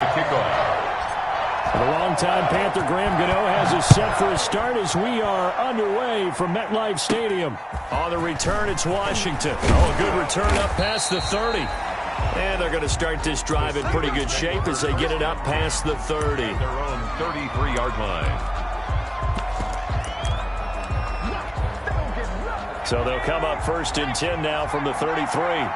Kickoff. The longtime Panther Graham Gano has us set for a start as we are underway from MetLife Stadium. On the return, it's Washington. Oh, a good return up past the 30. And they're going to start this drive in pretty good shape as they get it up past the 30. Their own 33-yard line. So they'll come up 1st and 10 now from the 33.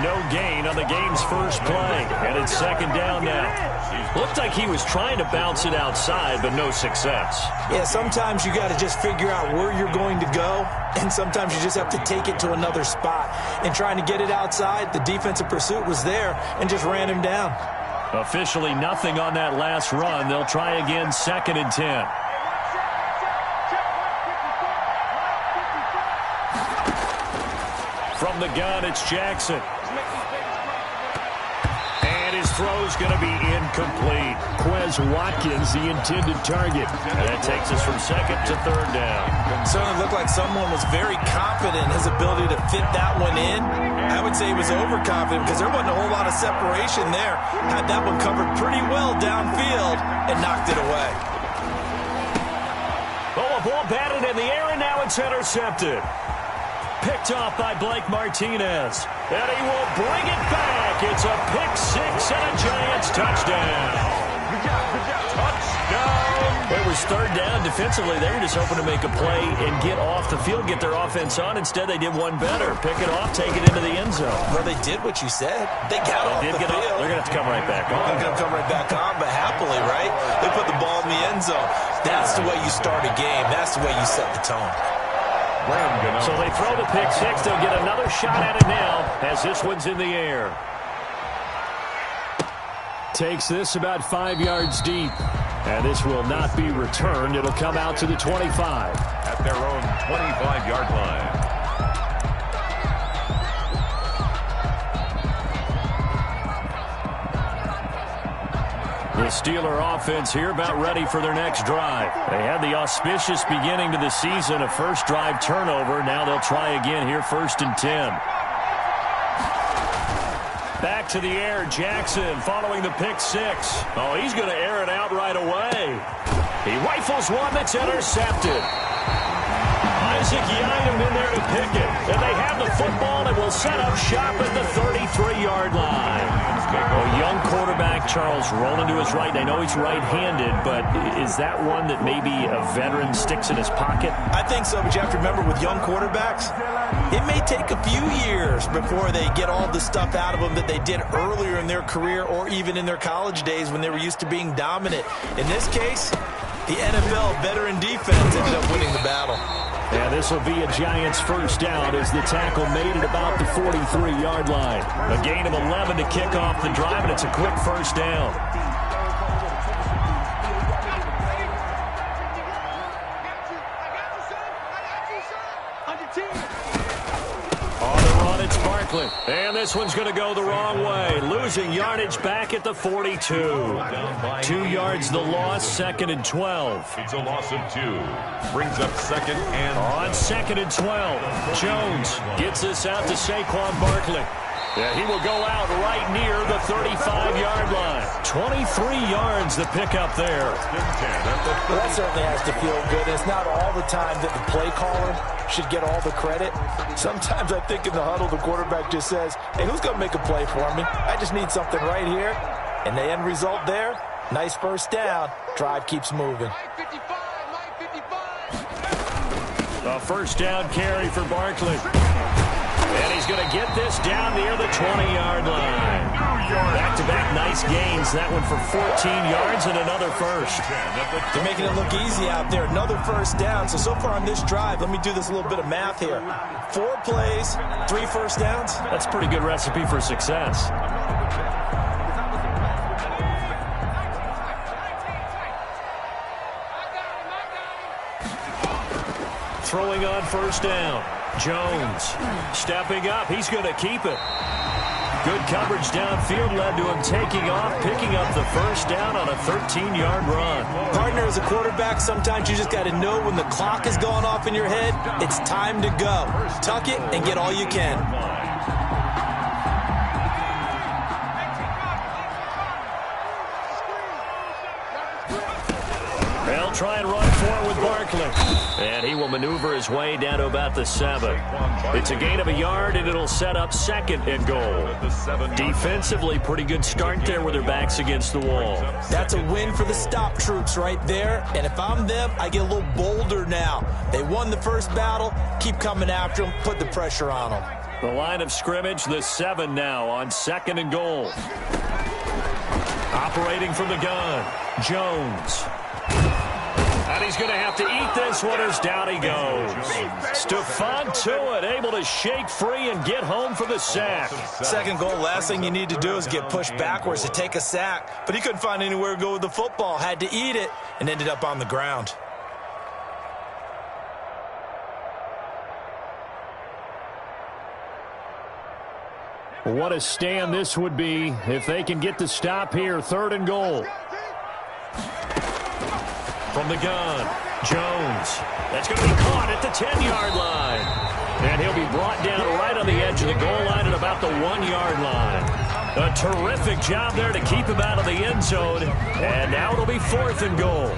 No gain on the game's first play, and it's 2nd down now. Looked like he was trying to bounce it outside, but no success. Yeah, sometimes you got to just figure out where you're going to go, and sometimes you just have to take it to another spot. And trying to get it outside, the defensive pursuit was there and just ran him down. Officially nothing on that last run. They'll try again 2nd and 10. From the gun, it's Jackson. And his throw's going to be incomplete. Quez Watkins, the intended target. And that takes us from 2nd to 3rd down. It certainly looked like someone was very confident in his ability to fit that one in. I would say he was overconfident because there wasn't a whole lot of separation there. Had that one covered pretty well downfield and knocked it away. Oh, a ball batted in the air, and now it's intercepted. Picked off by Blake Martinez. And he will bring it back. It's a pick six and a Giants touchdown. Good job. Touchdown. It was 3rd down. Defensively, they were just hoping to make a play and get off the field, get their offense on. Instead, they did one better. Pick it off, take it into the end zone. Well, they did what you said. They got off the field. They're going to have to come right back on. They're going to come right back on, but happily, right? They put the ball in the end zone. That's the way you start a game. That's the way you set the tone. So they throw the pick six. They'll get another shot at it now as this one's in the air. Takes this about 5 yards deep. And this will not be returned. It'll come out to the 25. At their own 25-yard line. The Steeler offense here about ready for their next drive. They had the auspicious beginning to the season, a first drive turnover. Now they'll try again here, 1st and 10. Back to the air, Jackson following the pick six. Oh, he's going to air it out right away. He rifles one that's intercepted. Isaac Yiadom in there to pick it. And they have the football and will set up shop at the 33-yard line. A young quarterback, Charles, rolling to his right. I know he's right-handed, but is that one that maybe a veteran sticks in his pocket? I think so, but you have to remember with young quarterbacks, it may take a few years before they get all the stuff out of them that they did earlier in their career or even in their college days when they were used to being dominant. In this case, the NFL veteran defense ended up winning the battle. And this will be a Giants first down as the tackle made it about the 43-yard line. A gain of 11 to kick off the drive, and it's a quick first down. On the run, it's Barkley. And this one's going to go the wrong way. Losing yardage back at the 42. 2 yards the loss, 2nd and 12. It's a loss of 2. Brings up 2nd and... On 2nd and 12, Jones gets this out to Saquon Barkley. Yeah, he will go out right near the 35-yard line. 23 yards the pickup there. Well, that certainly has to feel good. It's not all the time that the play caller should get all the credit. Sometimes I think in the huddle, the quarterback just says, hey, who's going to make a play for me? I just need something right here. And the end result there, nice first down. Drive keeps moving. A first down carry for Barkley. And he's going to get this down near the 20-yard line. Back-to-back nice gains. That one for 14 yards and another first. They're making it look easy out there. Another first down. So far on this drive, let me do this little bit of math here. 4 plays, 3 first downs. That's a pretty good recipe for success. Throwing on first down. Jones stepping up. He's going to keep it. Good coverage downfield led to him taking off, picking up the first down on a 13-yard run. Partner as a quarterback, sometimes you just got to know when the clock has gone off in your head, it's time to go. Tuck it and get all you can. They'll try and run forward with Barkley. And he will maneuver his way down to about the 7. It's a gain of a yard, and it'll set up 2nd and goal. Defensively, pretty good start there with their backs against the wall. That's a win for the stop troops right there. And if I'm them, I get a little bolder now. They won the first battle. Keep coming after them. Put the pressure on them. The line of scrimmage, the 7 now on 2nd and goal. Operating from the gun, Jones. And he's going to have to eat this one as down he goes. Stephon Tuitt able to shake free and get home for the sack. 2nd goal, last thing you need to do is get pushed backwards to take a sack. But he couldn't find anywhere to go with the football. Had to eat it and ended up on the ground. What a stand this would be if they can get the stop here. 3rd and goal. From the gun, Jones. That's going to be caught at the 10-yard line. And he'll be brought down right on the edge of the goal line at about the 1-yard line. A terrific job there to keep him out of the end zone. And now it'll be 4th and goal.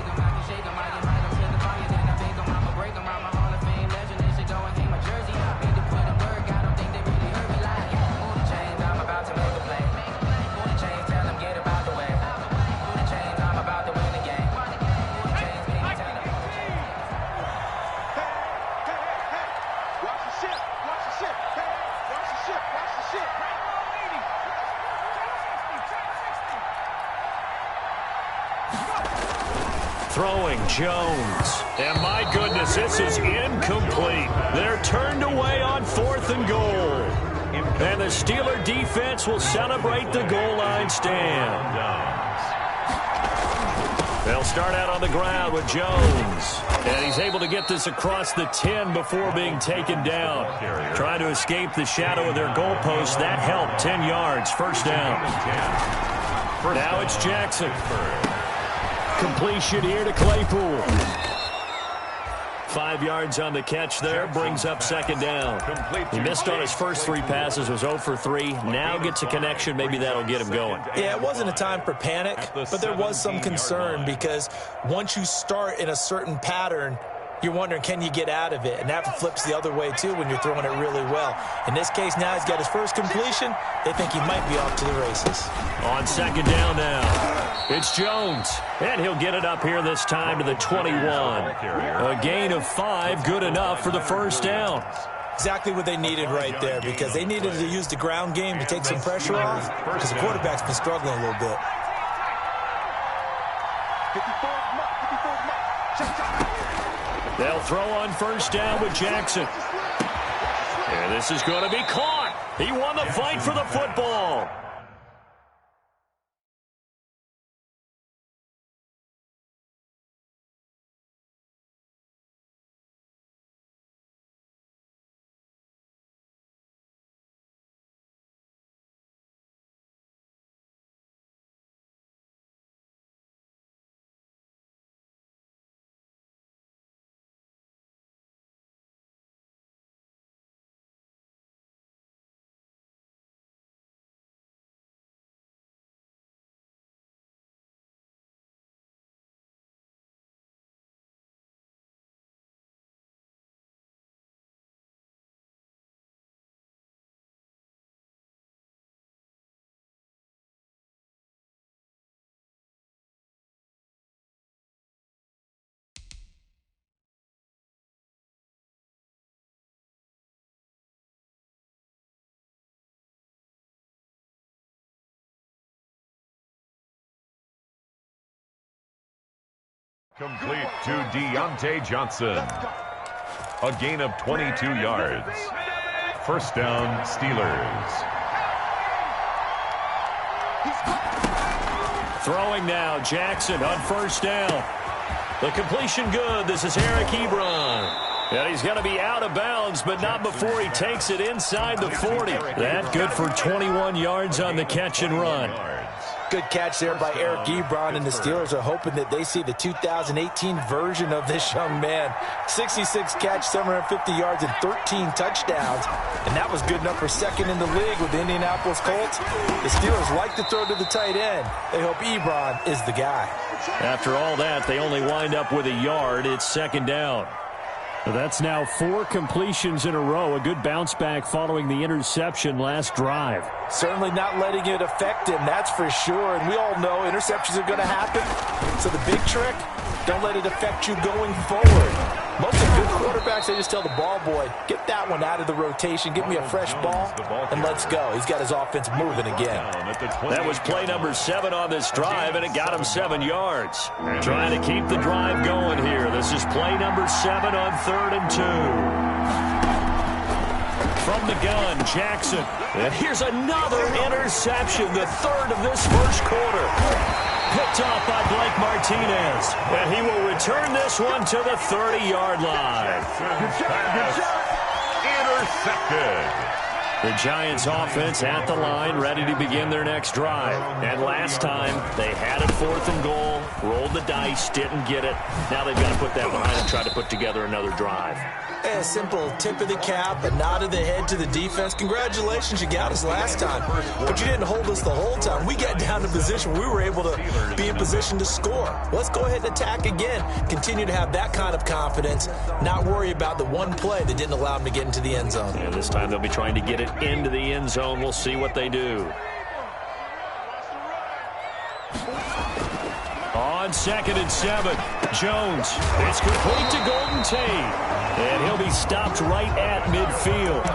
Throwing Jones. And my goodness, this is incomplete. They're turned away on 4th and goal. And the Steeler defense will celebrate the goal line stand. They'll start out on the ground with Jones. And he's able to get this across the 10 before being taken down. Trying to escape the shadow of their goalpost. That helped. 10 yards. First down. Now it's Jackson. Completion here to Claypool. 5 yards on the catch there. Brings up 2nd down. He missed on his first 3 passes. Was 0 for 3. Now gets a connection. Maybe that'll get him going. Yeah, it wasn't a time for panic, but there was some concern because once you start in a certain pattern, you're wondering, can you get out of it? And that flips the other way, too, when you're throwing it really well. In this case, now he's got his first completion. They think he might be off to the races. On 2nd down now, it's Jones. And he'll get it up here this time to the 21. A gain of 5, good enough for the first down. Exactly what they needed right there because they needed to use the ground game to take some pressure off because the quarterback's been struggling a little bit. They'll throw on first down with Jackson. And this is going to be caught. He won the fight for the football. Complete to Deontay Johnson. A gain of 22 yards. First down, Steelers. Throwing now, Jackson on first down. The completion good. This is Eric Ebron. And he's going to be out of bounds, but not before he takes it inside the 40. That good for 21 yards on the catch and run. Good catch there by Eric Ebron, and the Steelers are hoping that they see the 2018 version of this young man. 66 catch, 750 yards, and 13 touchdowns. And that was good enough for second in the league with the Indianapolis Colts. The Steelers like to throw to the tight end. They hope Ebron is the guy. After all that, they only wind up with a yard. It's second down. That's now 4 completions in a row. A good bounce back following the interception last drive. Certainly not letting it affect him, that's for sure. And we all know interceptions are going to happen. So the big trick, don't let it affect you going forward. Most of the good quarterbacks, they just tell the ball boy, get that one out of the rotation, give me a fresh ball, and let's go. He's got his offense moving again. That was play number 7 on this drive, and it got him 7 yards. Trying to keep the drive going here. This is play number 7 on 3rd and 2. From the gun, Jackson. And here's another interception, the 3rd of this first quarter. Picked off by Blake Martinez. And he will return this one to the 30-yard line. Intercepted. The Giants offense at the line, ready to begin their next drive. And last time, they had it 4th and goal, rolled the dice, didn't get it. Now they've got to put that behind and try to put together another drive. A simple tip of the cap, a nod of the head to the defense. Congratulations, you got us last time. But you didn't hold us the whole time. We got down to position. We were able to be in position to score. Let's go ahead and attack again. Continue to have that kind of confidence. Not worry about the one play that didn't allow them to get into the end zone. And this time they'll be trying to get it into the end zone. We'll see what they do. On 2nd and 7, Jones. It's complete to Golden Tate. And he'll be stopped right at midfield.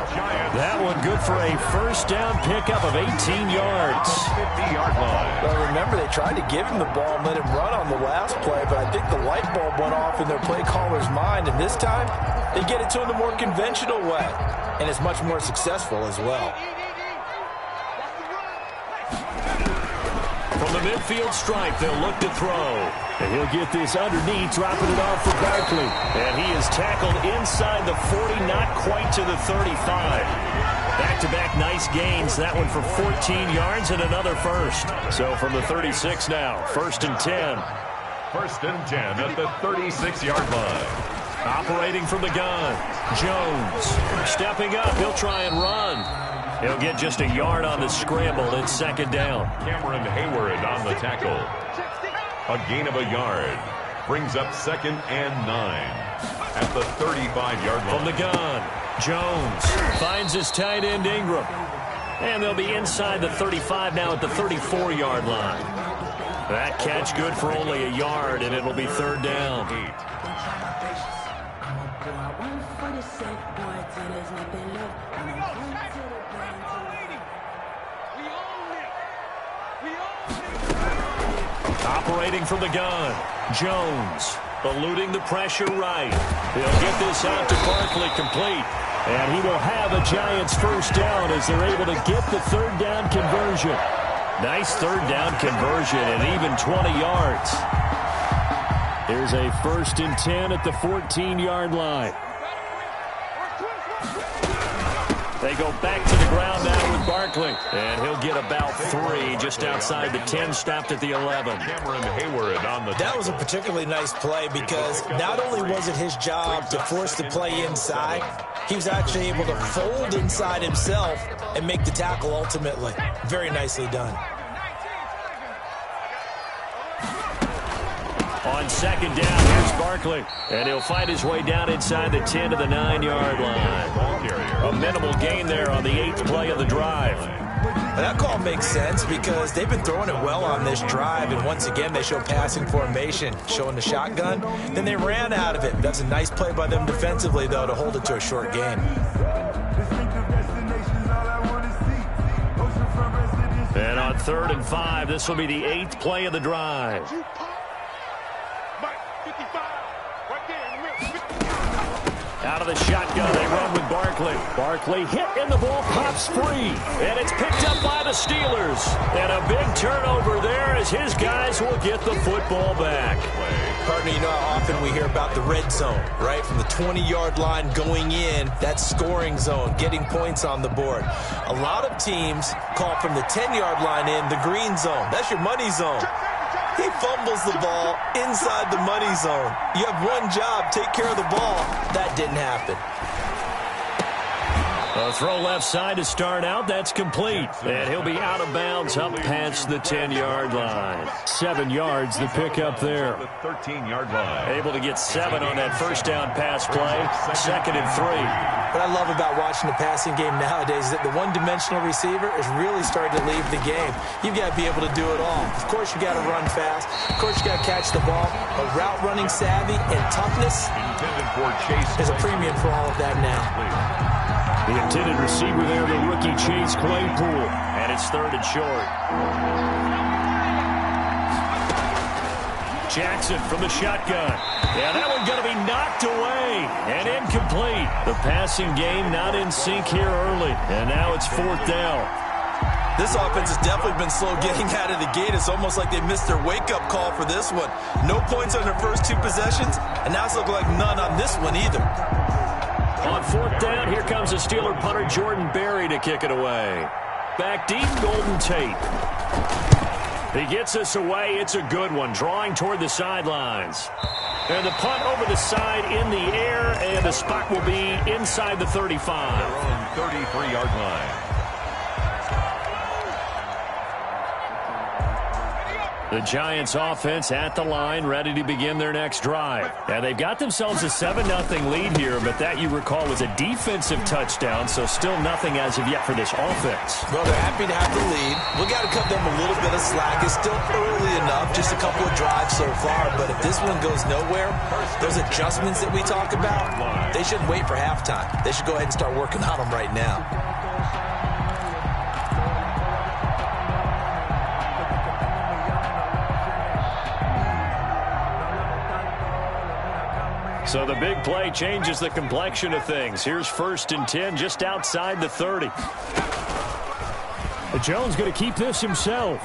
That one good for a first down pickup of 18 yards. 50-yard line. Well, remember, they tried to give him the ball and let him run on the last play, but I think the light bulb went off in their play caller's mind. And this time, they get it to him the more conventional way. And it's much more successful as well. From the midfield stripe, they'll look to throw. And he'll get this underneath, dropping it off for Barkley. And he is tackled inside the 40, not quite to the 35. Back-to-back nice gains. That one for 14 yards and another first. So from the 36 now, 1st and 10. 1st and 10 at the 36-yard line. Operating from the gun, Jones. Stepping up, he'll try and run. He'll get just a yard on the scramble. It's 2nd down. Cameron Hayward on the tackle. A gain of a yard. Brings up 2nd and 9 at the 35-yard line. From the gun, Jones finds his tight end Ingram. And they'll be inside the 35 now at the 34-yard line. That catch good for only a yard, and it'll be 3rd down. 8. Operating from the gun, Jones, eluding the pressure right. He'll get this out to Barkley, complete. And he will have a Giants first down as they're able to get the 3rd down conversion. Nice 3rd down conversion and even 20 yards. Here's a 1st and 10 at the 14-yard line. They go back to the ground now with Barkley. And he'll get about 3 just outside the 10, stopped at the 11. Cameron Hayward on the tackle. That was a particularly nice play because not only was it his job to force the play inside, he was actually able to fold inside himself and make the tackle ultimately. Very nicely done. On 2nd down, here's Barkley. And he'll find his way down inside the 10 to the 9-yard line. A minimal gain there on the 8th play of the drive. That call makes sense because they've been throwing it well on this drive, and once again they show passing formation, showing the shotgun. Then they ran out of it. That's a nice play by them defensively, though, to hold it to a short gain. And on 3rd and 5, this will be the 8th play of the drive. Out of the shotgun, they run with Barkley. Barkley hit and the ball pops free. And it's picked up by the Steelers. And a big turnover there as his guys will get the football back. Partner, you know how often we hear about the red zone, right? From the 20-yard line going in, that scoring zone, getting points on the board. A lot of teams call from the 10-yard line in the green zone. That's your money zone. He fumbles the ball inside the money zone. You have one job, take care of the ball. That didn't happen. A throw left side to start out. That's complete. And he'll be out of bounds up past the 10-yard line. 7 yards the pickup there. The 13-yard line. Able to get 7 on that first down pass play. 2nd and 3. What I love about watching the passing game nowadays is that the one-dimensional receiver is really starting to leave the game. You've got to be able to do it all. Of course, you got to run fast. Of course, you got to catch the ball. But route running savvy and toughness is a premium for all of that now. The intended receiver there, the rookie Chase Claypool. And it's 3rd and short. Jackson from the shotgun. Yeah, that one going to be knocked away and incomplete. The passing game not in sync here early. And now it's 4th down. This offense has definitely been slow getting out of the gate. It's almost like they missed their wake-up call for this one. No points on their first 2 possessions, and now it's looking like none on this one either. On 4th down, here comes the Steeler punter Jordan Berry to kick it away. Back deep, Golden Tate. He gets us away. It's a good one, drawing toward the sidelines. And the punt over the side in the air, and the spot will be inside the 35. Their own 33-yard line. The Giants offense at the line, ready to begin their next drive. Now, they've got themselves a 7-0 lead here, but that, you recall, was a defensive touchdown, so still nothing as of yet for this offense. Well, they're happy to have the lead. We got to cut them a little bit of slack. It's still early enough, just a couple of drives so far, but if this one goes nowhere, those adjustments that we talk about, they shouldn't wait for halftime. They should go ahead and start working on them right now. So the big play changes the complexion of things. Here's 1st and 10 just outside the 30. Jones going to keep this himself.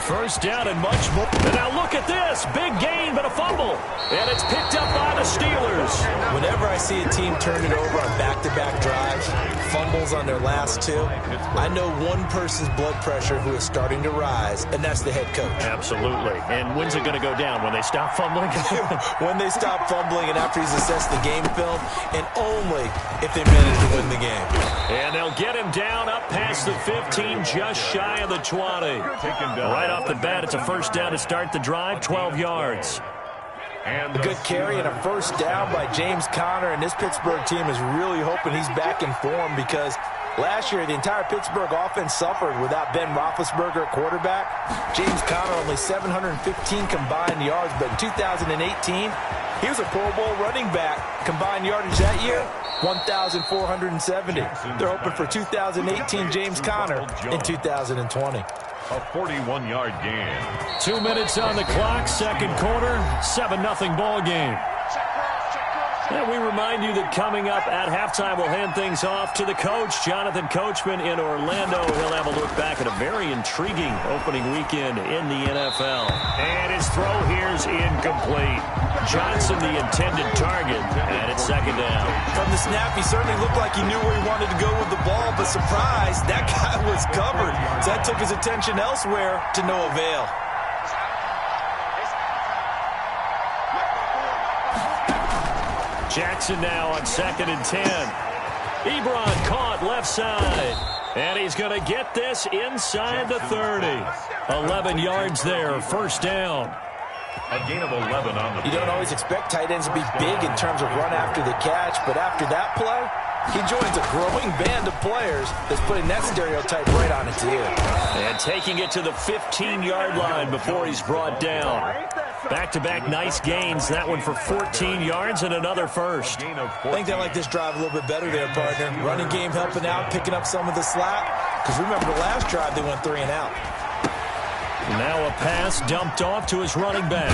1st down and much more. And now look at this. Big gain, but a fumble. And it's picked up by the Steelers. Whenever I see a team turn it over on back-to-back drives, fumbles on their last 2, I know one person's blood pressure who is starting to rise, and that's the head coach. Absolutely. And when's it going to go down? When they stop fumbling? When they stop fumbling and after he's assessed the game film, and only if they manage to win the game. And they'll get him down up past the 15, just shy of the 20. Right off the bat, it's a 1st down to start the drive, 12 yards. And a good carry and a 1st down by James Conner, and this Pittsburgh team is really hoping he's back in form because last year the entire Pittsburgh offense suffered without Ben Roethlisberger at quarterback. James Conner only 715 combined yards, but in 2018, he was a Pro Bowl running back. Combined yardage that year, 1,470. They're hoping for 2018 James Conner in 2020. A 41-yard gain. 2 minutes on the clock, 2nd quarter, 7-0 ball game. And we remind you that coming up at halftime, we'll hand things off to the coach, Jonathan Coachman in Orlando. He'll have a look back at a very intriguing opening weekend in the NFL. And his throw here's incomplete. Johnson, the intended target, and it's 2nd down. From the snap, he certainly looked like he knew where he wanted to go with the ball, but surprise, that guy was covered. So that took his attention elsewhere to no avail. Jackson now on 2nd and 10. Ebron caught left side. And he's going to get this inside the 30. 11 yards there, 1st down. A gain of 11 on the play. You don't always expect tight ends to be big in terms of run after the catch, but after that play, he joins a growing band of players that's putting that stereotype right on its ear. And taking it to the 15-yard line before he's brought down. Back-to-back nice gains. That one for 14 yards and another 1st. I think they like this drive a little bit better there, partner. Running game helping out, picking up some of the slack. Because remember the last drive, they went 3 and out. Now a pass dumped off to his running back.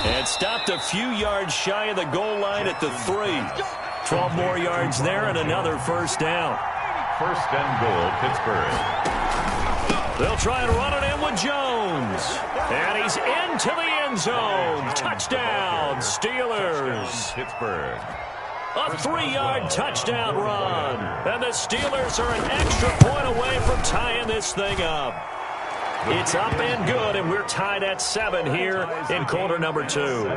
And stopped a few yards shy of the goal line at the 3. 12 more yards there and another 1st down. 1st and goal, Pittsburgh. They'll try and run it in with Jones. And he's into the end zone. Touchdown, Steelers. Pittsburgh. A 3-yard touchdown run. And the Steelers are an extra point away from tying this thing up. It's up and good, and we're tied at 7 here in quarter number 2. So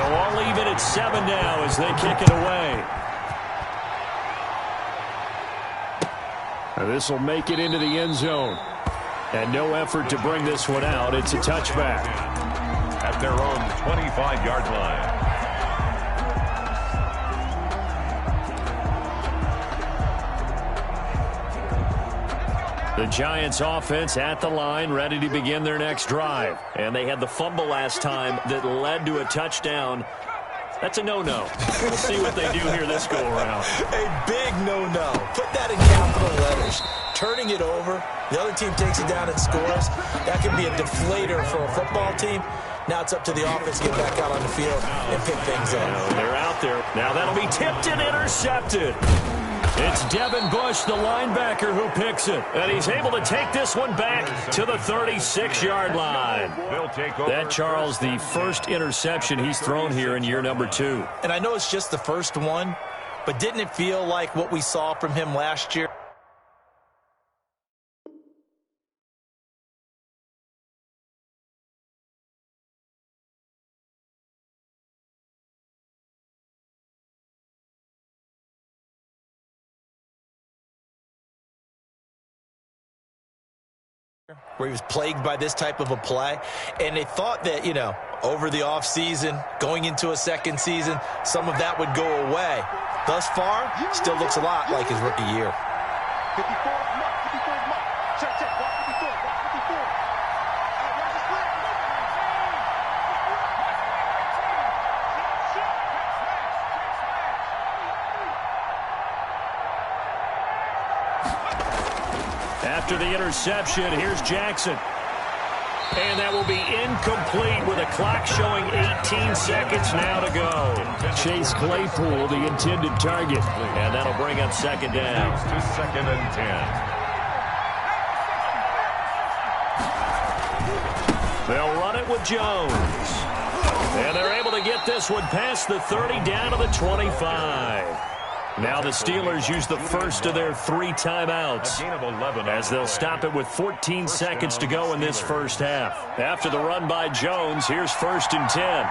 I'll leave it at 7 now as they kick it away. This will make it into the end zone. And no effort to bring this one out. It's a touchback. At their own 25-yard line. The Giants offense at the line, ready to begin their next drive. And they had the fumble last time that led to a touchdown. That's a no-no. We'll see what they do here this go-around. A big no-no. Put that in capital letters. Turning it over, the other team takes it down and scores. That can be a deflator for a football team. Now it's up to the offense to get back out on the field and pick things up. They're out there. Now that'll be tipped and intercepted. It's Devin Bush, the linebacker, who picks it. And he's able to take this one back to the 36-yard line. That, Charles, the first interception he's thrown here in year number 2. And I know it's just the first one, but didn't it feel like what we saw from him last year? Where he was plagued by this type of a play. And they thought that, you know, over the offseason, going into a second season, some of that would go away. Thus far, still looks a lot like his rookie year. After the interception, here's Jackson. And that will be incomplete with a clock showing 18 seconds now to go. Chase Claypool, the intended target. And that'll bring up second down. To second and 10. They'll run it with Jones. And they're able to get this one past the 30 down to the 25. Now the Steelers use the first of their 3 timeouts as they'll stop it with 14 seconds to go in this first half. After the run by Jones, here's 1st and 10.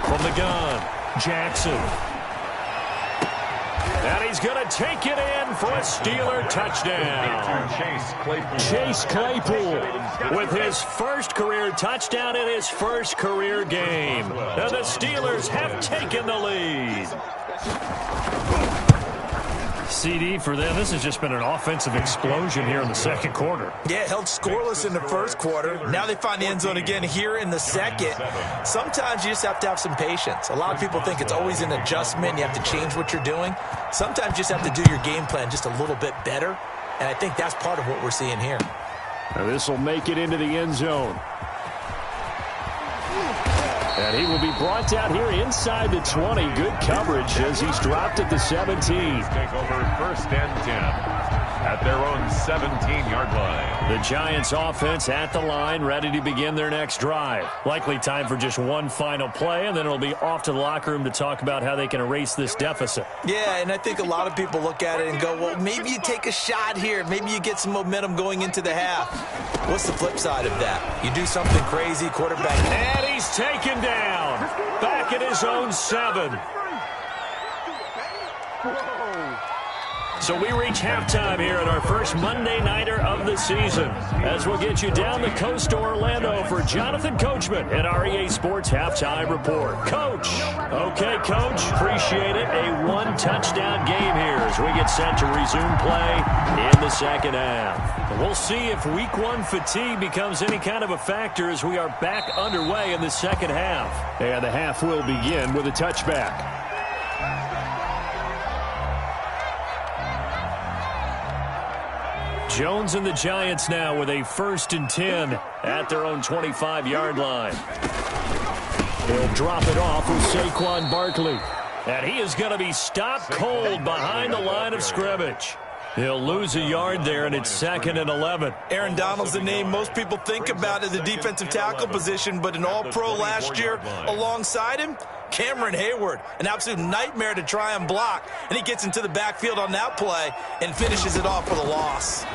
From the gun, Jackson. And he's going to take it in for a Steeler touchdown. Chase Claypool with his first career touchdown in his first career game. And the Steelers have taken the lead. CD for them. This has just been an offensive explosion here in the second quarter. Yeah, held scoreless in the first quarter. Now they find the end zone again here in the second. Sometimes you just have to have some patience. A lot of people think it's always an adjustment. You have to change what you're doing. Sometimes you just have to do your game plan just a little bit better. And I think that's part of what we're seeing here. Now this will make it into the end zone. And he will be brought down here inside the 20. Good coverage as he's dropped at the 17. Take over 1st and 10 at their own 17-yard line. The Giants offense at the line, ready to begin their next drive. Likely time for just one final play, and then it'll be off to the locker room to talk about how they can erase this deficit. Yeah, and I think a lot of people look at it and go, well, maybe you take a shot here. Maybe you get some momentum going into the half. What's the flip side of that? You do something crazy, quarterback. And he's taken down. Back at his own 7. So we reach halftime here at our first Monday Nighter of the season as we'll get you down the coast to Orlando for Jonathan Coachman at REA Sports Halftime Report. Coach. Okay, Coach. Appreciate it. A 1-touchdown game here as we get set to resume play in the second half. We'll see if week 1 fatigue becomes any kind of a factor as we are back underway in the second half. And the half will begin with a touchback. Jones and the Giants now with a 1st and 10 at their own 25-yard line. They'll drop it off with Saquon Barkley. And he is going to be stopped cold behind the line of scrimmage. He'll lose a yard there, and it's 2nd and 11. Aaron Donald's the name most people think about at the defensive tackle position, but an all-pro last year alongside him, Cameron Hayward, an absolute nightmare to try and block. And he gets into the backfield on that play and finishes it off for the loss.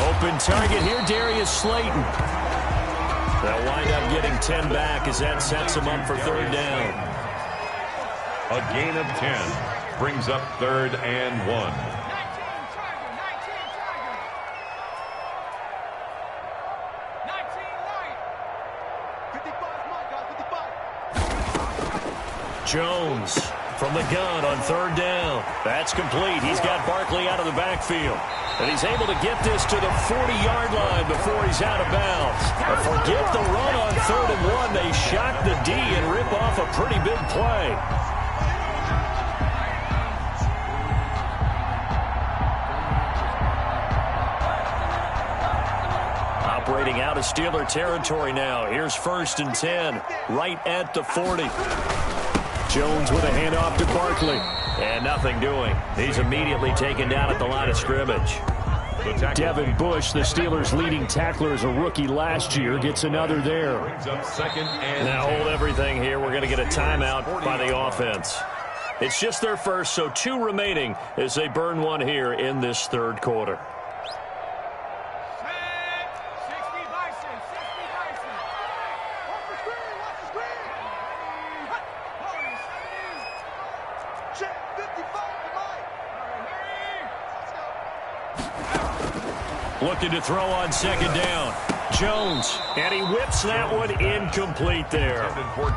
Open target here, Darius Slayton. They'll wind up getting 10 back as that sets him up for 3rd down. A gain of 10 brings up 3rd and 1. Jones from the gun on 3rd down. That's complete. He's got Barkley out of the backfield. And he's able to get this to the 40-yard line before he's out of bounds. But forget the run on 3rd and 1. They shock the D and rip off a pretty big play. Operating out of Steeler territory now. Here's 1st and 10, right at the 40. Jones with a handoff to Barkley. And nothing doing. He's immediately taken down at the line of scrimmage. Devin Bush, the Steelers' leading tackler as a rookie last year, gets another there. Now hold everything here. We're going to get a timeout by the offense. It's just their first, so 2 remaining as they burn one here in this 3rd quarter. Looking to throw on 2nd down. Jones, and he whips that one incomplete there.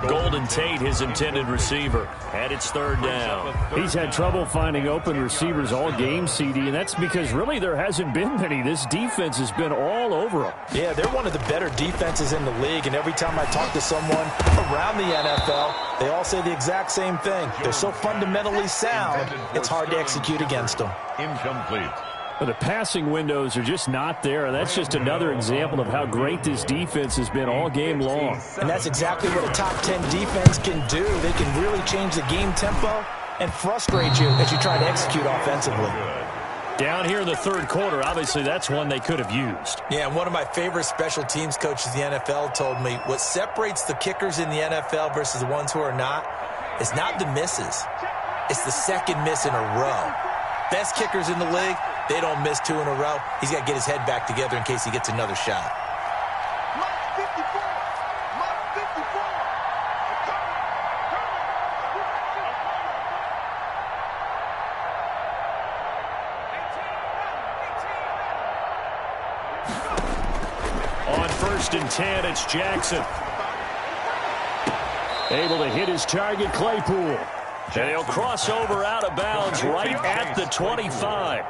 Golden Tate, his intended receiver, and it's 3rd down. He's had trouble finding open receivers all game, CD, and that's because really there hasn't been many. This defense has been all over them. Yeah, they're one of the better defenses in the league, and every time I talk to someone around the NFL, they all say the exact same thing. They're so fundamentally sound, it's hard to execute against them. Incomplete. But the passing windows are just not there. That's just another example of how great this defense has been all game long. And that's exactly what a top 10 defense can do. They can really change the game tempo and frustrate you as you try to execute offensively. Down here in the 3rd quarter, obviously that's one they could have used. Yeah, and one of my favorite special teams coaches in the NFL told me what separates the kickers in the NFL versus the ones who are not is not the misses. It's the 2nd miss in a row. Best kickers in the league, they don't miss 2 in a row. He's got to get his head back together in case he gets another shot. On 1st and 10, it's Jackson. Able to hit his target, Claypool. And he'll cross over out of bounds right at the 25.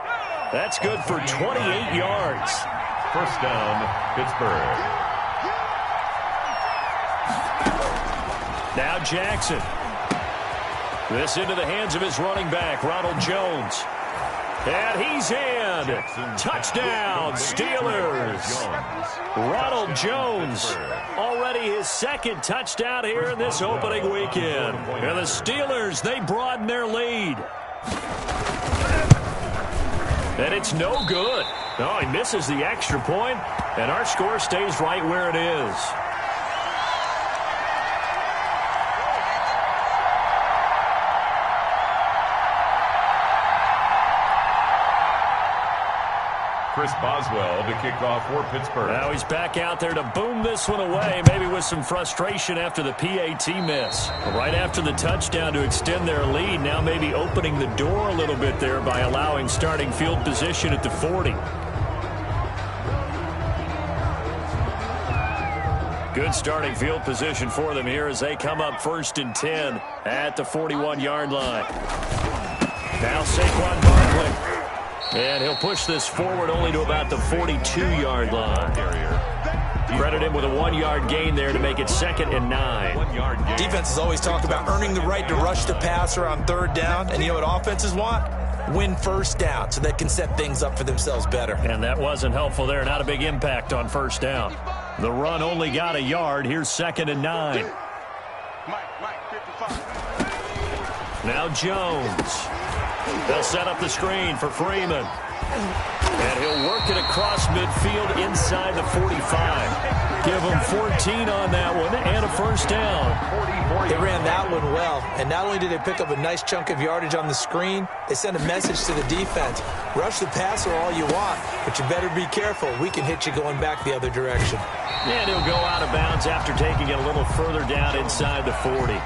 That's good for 28 yards. 1st down, Pittsburgh. Now Jackson. This into the hands of his running back, Ronald Jones. And he's in. Touchdown, Steelers. Ronald Jones, already his 2nd touchdown here in this opening weekend. And the Steelers, they broaden their lead. And it's no good. No, he misses the extra point, and our score stays right where it is. Chris Boswell to kick off for Pittsburgh. Now he's back out there to boom this one away, maybe with some frustration after the PAT miss. Right after the touchdown to extend their lead, now maybe opening the door a little bit there by allowing starting field position at the 40. Good starting field position for them here as they come up 1st and 10 at the 41-yard line. Now Saquon Barkley. And he'll push this forward only to about the 42-yard line. Credit him with a 1-yard gain there to make it 2nd and 9. Defenses always talk about earning the right to rush the passer on 3rd down. And you know what offenses want? Win 1st down so they can set things up for themselves better. And that wasn't helpful there. Not a big impact on 1st down. The run only got a yard. Here's 2nd and 9. Mike, 55. Now Jones. They'll set up the screen for Freeman. And he'll work it across midfield inside the 45. Give him 14 on that one and a first down. They ran that one well, and not only did they pick up a nice chunk of yardage on the screen, they sent a message to the defense. Rush the passer all you want, but you better be careful. We can hit you going back the other direction. And he'll go out of bounds after taking it a little further down inside the 40.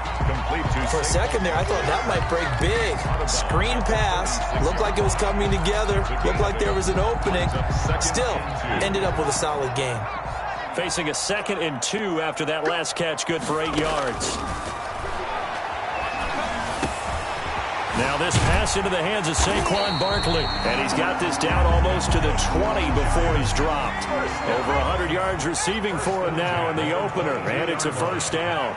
For a second there, I thought that might break big. Screen pass, looked like it was coming together, looked like there was an opening. Still, ended up with a solid gain. Facing a 2nd and 2 after that last catch, good for 8 yards. Now this pass into the hands of Saquon Barkley. And he's got this down almost to the 20 before he's dropped. Over 100 yards receiving for him now in the opener. And it's a first down.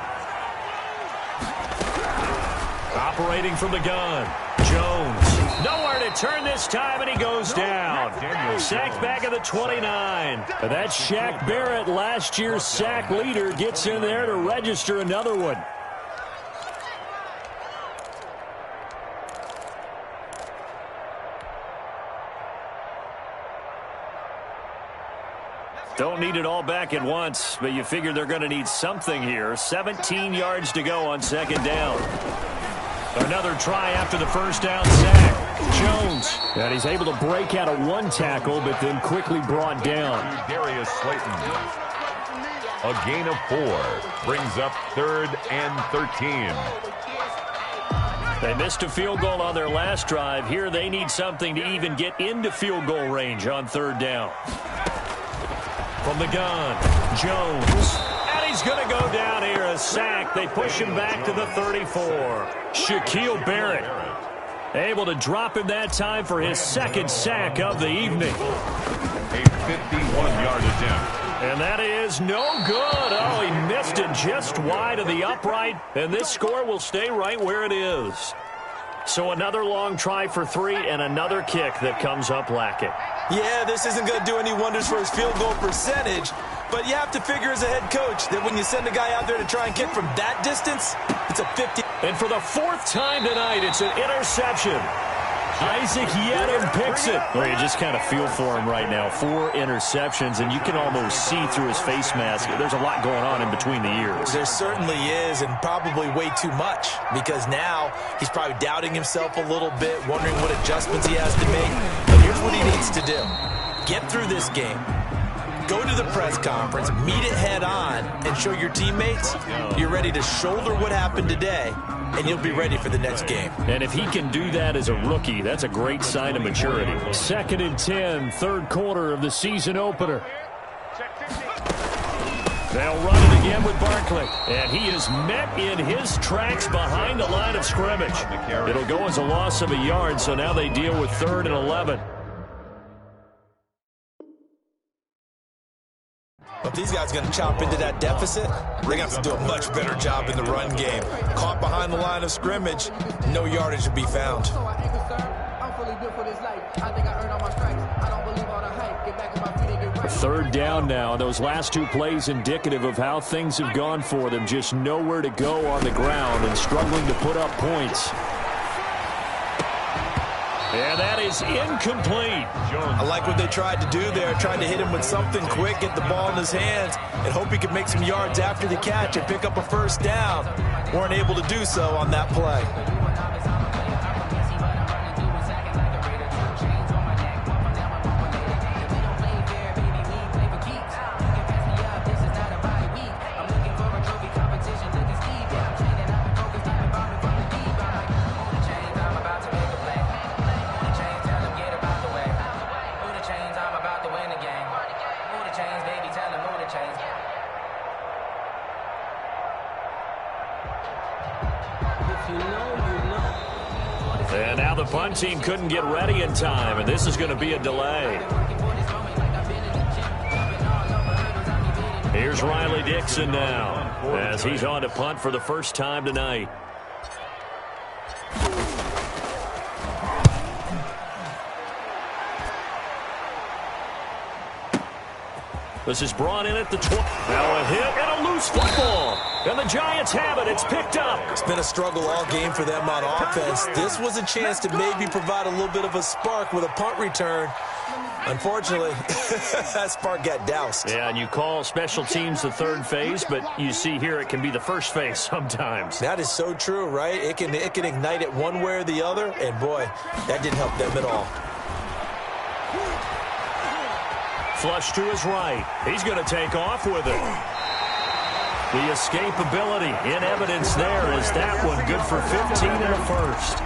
Operating from the gun. Jones. Nowhere to turn this time, and he goes down. Sacked back at the 29. That's Shaq Barrett, last year's sack leader, gets in there to register another one. Don't need it all back at once, but you figure they're going to need something here. 17 yards to go on 2nd down. Another try after the first down sack. Jones. And he's able to break out of one tackle, but then quickly brought down. Darius Slayton. A gain of 4 brings up 3rd and 13. They missed a field goal on their last drive. Here they need something to even get into field goal range on 3rd down. From the gun, Jones. And he's going to go down here, a sack. They push him back to the 34. Shaquille Barrett able to drop him that time for his 2nd sack of the evening. A 51-yard attempt. And that is no good. Oh, he missed it just wide of the upright. And this score will stay right where it is. So another long try for 3 and another kick that comes up lacking. Yeah, this isn't going to do any wonders for his field goal percentage, but you have to figure as a head coach that when you send a guy out there to try and kick from that distance, it's a 50. And for the 4th time tonight, it's an interception. Isaac Yiadom picks it. Well, you just kind of feel for him right now. 4 interceptions, and you can almost see through his face mask. There's a lot going on in between the ears. There certainly is, and probably way too much, because now he's probably doubting himself a little bit, wondering what adjustments he has to make. But here's what he needs to do. Get through this game. Go to the press conference, meet it head on, and show your teammates you're ready to shoulder what happened today, and you'll be ready for the next game. And if he can do that as a rookie, that's a great sign of maturity. 2nd and 10, 3rd quarter of the season opener. They'll run it again with Barkley. And he is met in his tracks behind the line of scrimmage. It'll go as a loss of a yard, so now they deal with 3rd and 11. If these guys are going to chop into that deficit, they're going to have to do a much better job in the run game. Caught behind the line of scrimmage, no yardage to be found. 3rd down now. Those last 2 plays indicative of how things have gone for them. Just nowhere to go on the ground and struggling to put up points. And that is incomplete. I like what they tried to do there, tried to hit him with something quick, get the ball in his hands, and hope he could make some yards after the catch and pick up a first down. Weren't able to do so on that play. And now the punt team couldn't get ready in time, and this is going to be a delay. Here's Riley Dixon now, as he's on to punt for the first time tonight. This is brought in at the 20. Now a hit and a loose football. And the Giants have it. It's picked up. It's been a struggle all game for them on offense. This was a chance to maybe provide a little bit of a spark with a punt return. Unfortunately, that spark got doused. Yeah, and you call special teams the third phase, but you see here it can be the first phase sometimes. That is so true, right? It can ignite it one way or the other, and boy, that didn't help them at all. Flush to his right. He's going to take off with it. The escapability in evidence there. Is that one good for 15 and a first?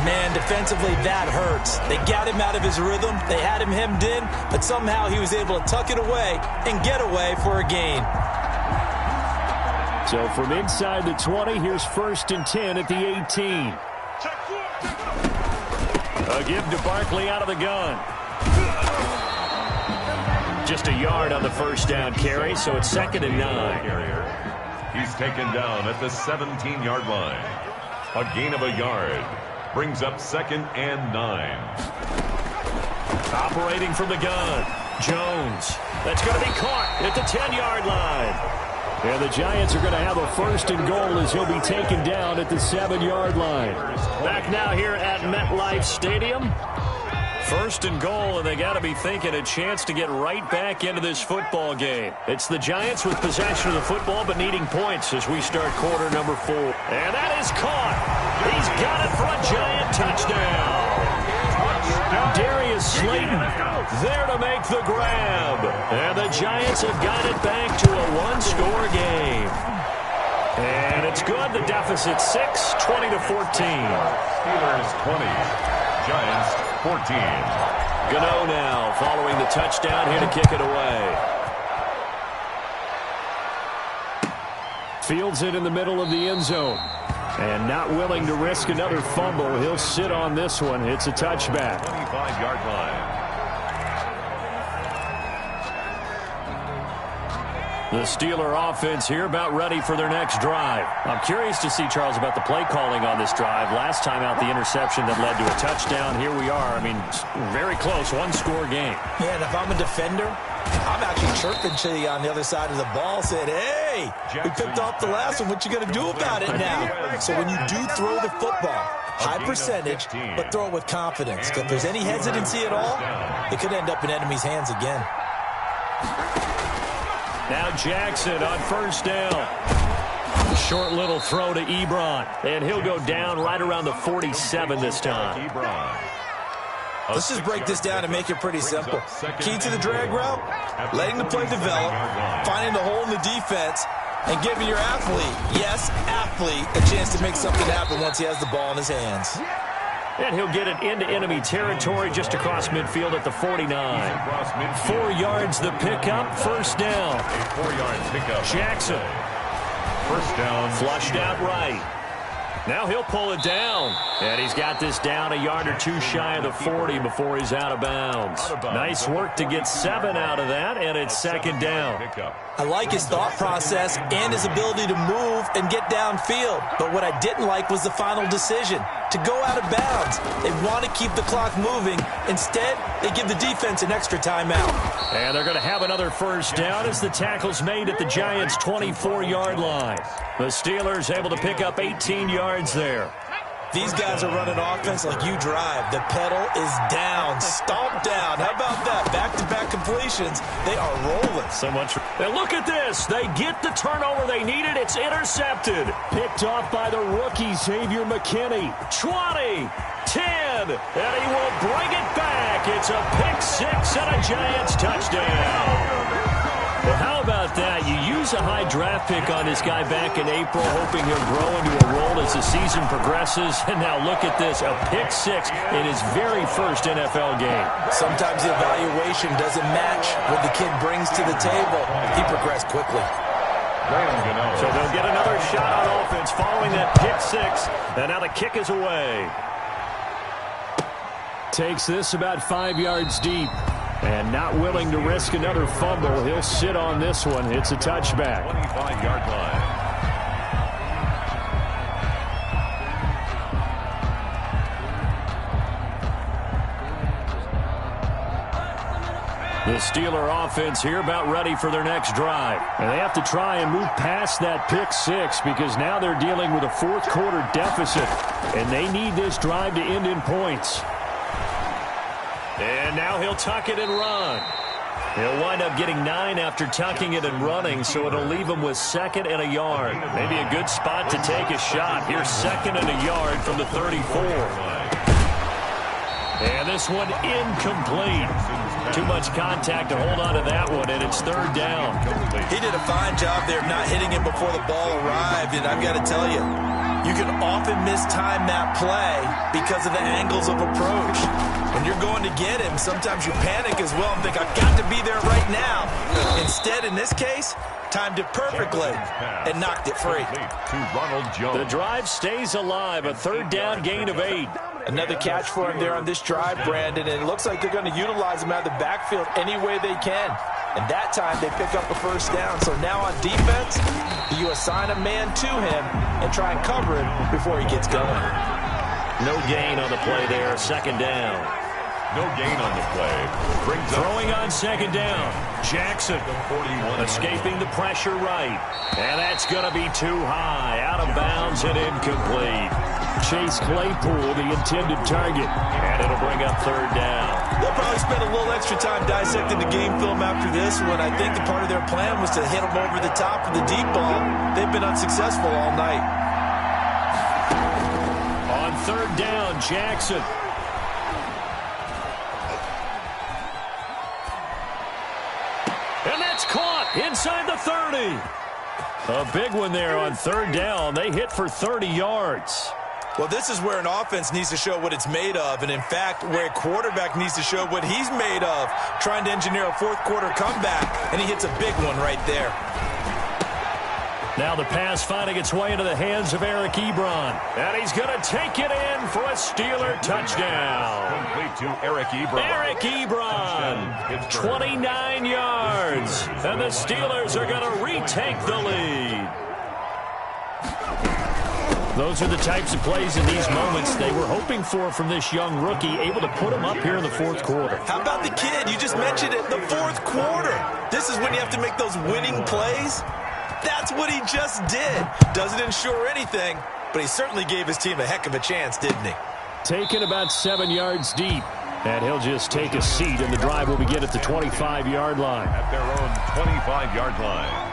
Man, defensively, that hurts. They got him out of his rhythm. They had him hemmed in, but somehow he was able to tuck it away and get away for a gain. So from inside the 20, here's 1st and 10 at the 18. A give to Barkley out of the gun. Just a yard on the first down carry, so it's 2nd and 9. He's taken down at the 17-yard line. A gain of a yard. Brings up 2nd and 9. Operating from the gun. Jones. That's going to be caught at the 10-yard line. And the Giants are going to have a 1st and goal as he'll be taken down at the 7-yard line. Back now here at MetLife Stadium. 1st and goal, and they got to be thinking a chance to get right back into this football game. It's the Giants with possession of the football, but needing points as we start quarter number 4. And that is caught. He's got it for a Giant touchdown. Darius Slayton there to make the grab. And the Giants have got it back to a one-score game. And it's good. The deficit 6, 20-14. Steelers 20, Giants 14. Gano now following the touchdown here to kick it away. Fields it in the middle of the end zone. And not willing to risk another fumble. He'll sit on this one. It's a touchback. 25-yard line. The Steeler offense here about ready for their next drive. I'm curious to see, Charles, about the play calling on this drive. Last time out, the interception that led to a touchdown. Here we are. I mean, very close, one-score game. Yeah, and if I'm a defender, I'm actually chirping to you on the other side of the ball, saying, hey, we picked off the last one. What you going to do about it now? So when you do throw the football, high percentage, but throw it with confidence. If there's any hesitancy at all, it could end up in enemy's hands again. Now Jackson on 1st down. Short little throw to Ebron. And he'll go down right around the 47 this time. Let's just break this down and make it pretty simple. Key to the drag route, letting the play develop, finding the hole in the defense, and giving your athlete, yes, athlete, a chance to make something happen once he has the ball in his hands. And he'll get it into enemy territory just across midfield at the 49. 4 yards the pickup, 1st down. A 4-yard pickup. Jackson. 1st down. Flushed out right. Now he'll pull it down. And he's got this down a yard or 2 shy of the 40 before he's out of bounds. Nice work to get 7 out of that, and it's 2nd down. I like his thought process and his ability to move and get downfield. But what I didn't like was the final decision, to go out of bounds. They want to keep the clock moving. Instead, they give the defense an extra timeout. And they're going to have another 1st down as the tackle's made at the Giants' 24-yard line. The Steelers able to pick up 18 yards there. These guys are running offense like you drive. The pedal is down, stomped down. How about that? Back-to-back completions. They are rolling. So much. And look at this. They get the turnover they needed. It's intercepted. Picked off by the rookie, Xavier McKinney. 20, 10, and he will bring it back. It's a pick 6 and a Giants touchdown. Well, how about that? You use a high draft pick on this guy back in April, hoping he'll grow into a role as the season progresses. And now look at this, a pick 6 in his very first NFL game. Sometimes the evaluation doesn't match what the kid brings to the table. He progressed quickly. So they'll get another shot on offense following that pick 6. And now the kick is away. Takes this about 5 yards deep. And not willing to risk another fumble. He'll sit on this one. It's a touchback. 25-yard line. The Steeler offense here about ready for their next drive. And they have to try and move past that pick six because now they're dealing with a fourth-quarter deficit, and they need this drive to end in points. And now he'll tuck it and run. He'll wind up getting 9 after tucking it and running, so it'll leave him with 2nd and a yard. Maybe a good spot to take a shot. Here's 2nd and a yard from the 34. And this one incomplete. Too much contact to hold on to that one, and it's 3rd down. He did a fine job there of not hitting it before the ball arrived, and I've got to tell you, you can often mistime that play because of the angles of approach. When you're going to get him, sometimes you panic as well and think, I've got to be there right now. Instead, in this case, timed it perfectly and knocked it free. The drive stays alive, a 3rd down gain of 8. Another catch for him there on this drive, Brandon, and it looks like they're going to utilize him out of the backfield any way they can. And that time they pick up a 1st down. So now on defense, you assign a man to him and try and cover him before he gets going. No gain on the play there, 2nd down. No gain on the play. Throwing on 2nd down. Jackson escaping the pressure right. And that's going to be too high. Out of bounds and incomplete. Chase Claypool, the intended target. And it'll bring up 3rd down. They'll probably spend a little extra time dissecting the game film after this one. I think the part of their plan was to hit them over the top of the deep ball. They've been unsuccessful all night. On 3rd down, Jackson. And that's caught inside the 30. A big one there on 3rd down. They hit for 30 yards. Well, this is where an offense needs to show what it's made of, and in fact, where a quarterback needs to show what he's made of, trying to engineer a 4th-quarter comeback, and he hits a big one right there. Now the pass finding its way into the hands of Eric Ebron. And he's going to take it in for a Steeler touchdown. Complete to Eric Ebron. Eric Ebron, 29 yards. And the Steelers are going to retake the lead. Those are the types of plays in these moments they were hoping for from this young rookie, able to put him up here in the 4th quarter. How about the kid? You just mentioned it, the 4th quarter. This is when you have to make those winning plays. That's what he just did. Doesn't ensure anything, but he certainly gave his team a heck of a chance, didn't he? Taken about 7 yards deep. And he'll just take a seat, and the drive will begin at the 25-yard line. At their own 25-yard line.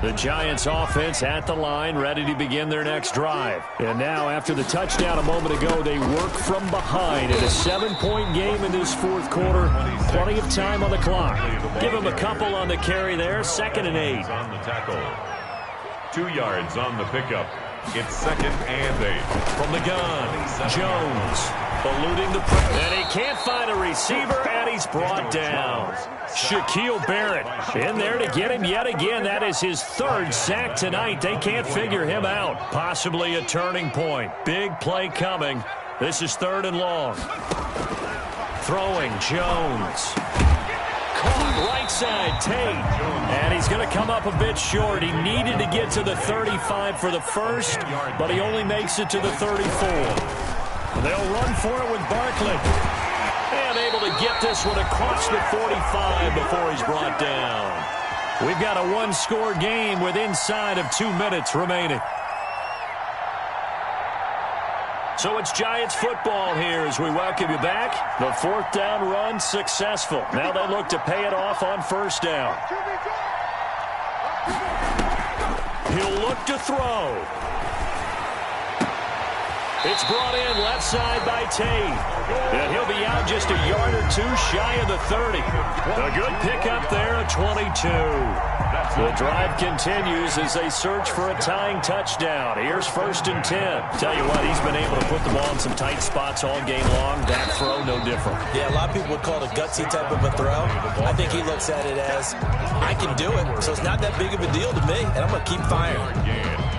The Giants offense at the line, ready to begin their next drive. And now, after the touchdown a moment ago, they work from behind in a 7-point game in this 4th quarter. Plenty of time on the clock. Give him a couple on the carry there, 2nd and 8. On the tackle. 2 yards on the pickup. It's 2nd and 8. From the gun, Jones eluding the pressure. And he can't find a receiver, and he's brought down. Shaquille Barrett in there to get him yet again. That is his 3rd sack tonight. They can't figure him out. Possibly a turning point. Big play coming. This is 3rd and long. Throwing, Jones. Caught right side, Tate. And he's going to come up a bit short. He needed to get to the 35 for the first, but he only makes it to the 34. They'll run for it with Barkley. And able to get this one across the 45 before he's brought down. We've got a 1-score game with inside of 2 minutes remaining. So it's Giants football here as we welcome you back. The 4th down run successful. Now they look to pay it off on 1st down. He'll look to throw. It's brought in left side by Tate. And he'll be out just a yard or 2 shy of the 30. A good pickup there, a 22. The drive continues as they search for a tying touchdown. Here's 1st and 10. Tell you what, he's been able to put the ball in some tight spots all game long. That throw, no different. Yeah, a lot of people would call it a gutsy type of a throw. I think he looks at it as, I can do it, so it's not that big of a deal to me, and I'm going to keep firing.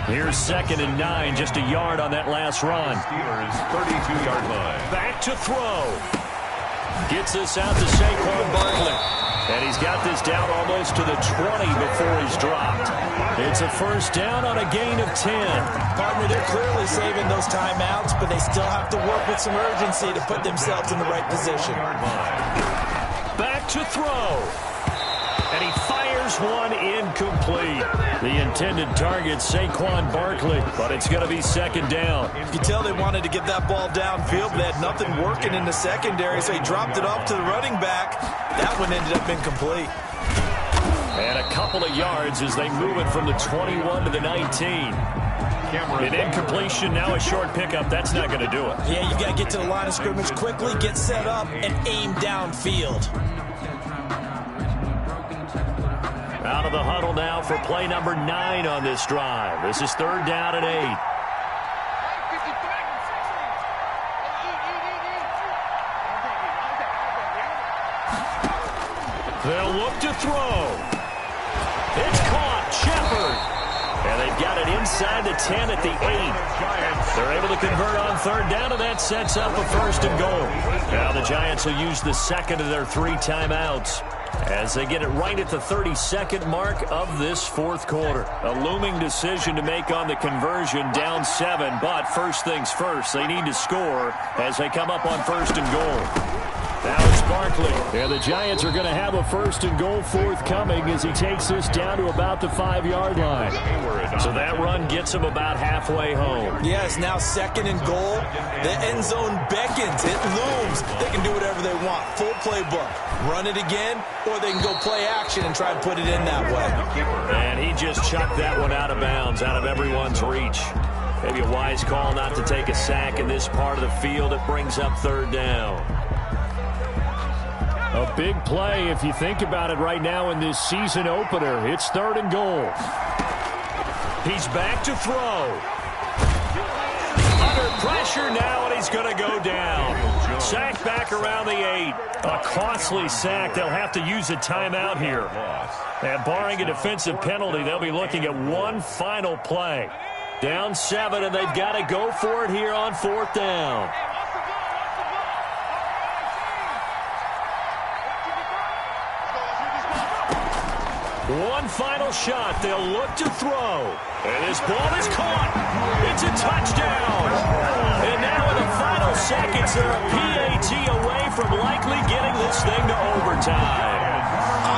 Here's 2nd and 9, just a yard on that last run. Steelers 32-yard line. Back to throw. Gets this out to Saquon Barkley. And he's got this down almost to the 20 before he's dropped. It's a first down on a gain of 10. Partner, they're clearly saving those timeouts, but they still have to work with some urgency to put themselves in the right position. Back to throw. And he fires one incomplete. The intended target, Saquon Barkley, but it's going to be second down. You can tell they wanted to get that ball downfield, but they had nothing working in the secondary, so he dropped it off to the running back. That one ended up incomplete. And a couple of yards as they move it from the 21 to the 19. An incompletion, now a short pickup. That's not going to do it. Yeah, you got to get to the line of scrimmage quickly, get set up, and aim downfield. Out of the huddle now for play number 9 on this drive. This is third down and 8. They'll look to throw. It's caught. Shepard. And they've got it inside the 10 at the 8. They're able to convert on third down, and that sets up a first and goal. Now the Giants will use the second of their 3 timeouts as they get it right at the 32nd mark of this fourth quarter. A looming decision to make on the conversion, down 7, but first things first, they need to score as they come up on first and goal. Now it's Barkley. Yeah, the Giants are going to have a first and goal forthcoming as he takes this down to about the 5-yard line. So that run gets him about halfway home. Yes, now second and goal. The end zone beckons. It looms. They can do whatever they want. Full playbook. Run it again, or they can go play action and try and put it in that way. And he just chucked that one out of bounds, out of everyone's reach. Maybe a wise call not to take a sack in this part of the field. It brings up third down. A big play if you think about it right now in this season opener. It's third and goal. He's back to throw. Under pressure now, and he's going to go down. Sack back around the 8. A costly sack. They'll have to use a timeout here. And barring a defensive penalty, they'll be looking at one final play. Down 7, and they've got to go for it here on fourth down. One final shot. They'll look to throw. And this ball is caught. It's a touchdown. And now in the final seconds, they're a PAT away from likely getting this thing to overtime.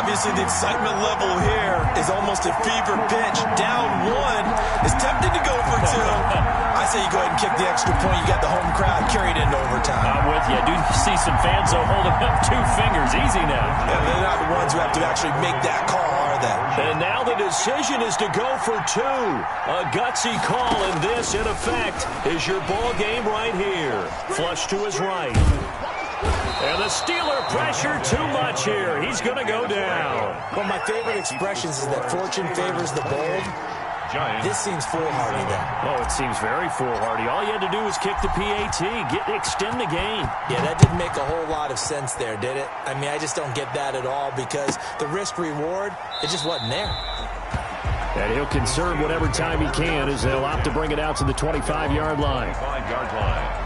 Obviously, the excitement level here is almost a fever pitch. Down 1 is tempted to go for 2. I say you go ahead and kick the extra point. You got the home crowd carried into overtime. I'm with you. I do see some fans, though, holding up 2 fingers. Easy now. Yeah, they're not the ones who have to actually make that call, are they? And now the decision is to go for 2. A gutsy call, and this, in effect, is your ball game right here. Flush to his right. And the Steeler pressure too much here. He's going to go down. One of my favorite expressions is that fortune favors the bold. This seems foolhardy, though. Oh, it seems very foolhardy. All you had to do was kick the PAT, extend the game. Yeah, that didn't make a whole lot of sense there, did it? I mean, I just don't get that at all because the risk-reward, it just wasn't there. And he'll conserve whatever time he can as they'll opt to bring it out to the 25-yard line. 5-yard line.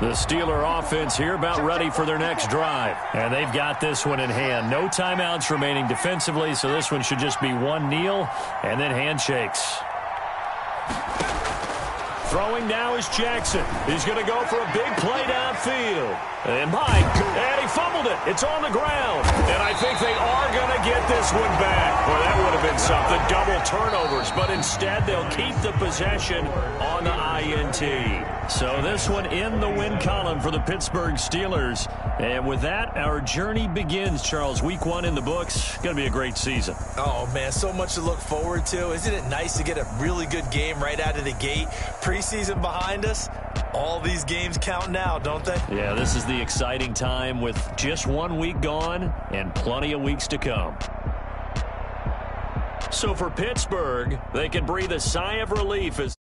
The Steeler offense here about ready for their next drive. And they've got this one in hand. No timeouts remaining defensively, so this one should just be one kneel and then handshakes. Throwing now is Jackson. He's going to go for a big play downfield. And he fumbled it. It's on the ground. And I think they are going to get this one back. Boy, that would have been something. Double turnovers. But instead, they'll keep the possession on the INT. So this one in the win column for the Pittsburgh Steelers. And with that, our journey begins, Charles. Week 1 in the books. Going to be a great season. Oh, man, so much to look forward to. Isn't it nice to get a really good game right out of the gate? Preseason behind us. All these games count now, don't they? Yeah, this is the exciting time with just 1 week gone and plenty of weeks to come. So for Pittsburgh, they can breathe a sigh of relief as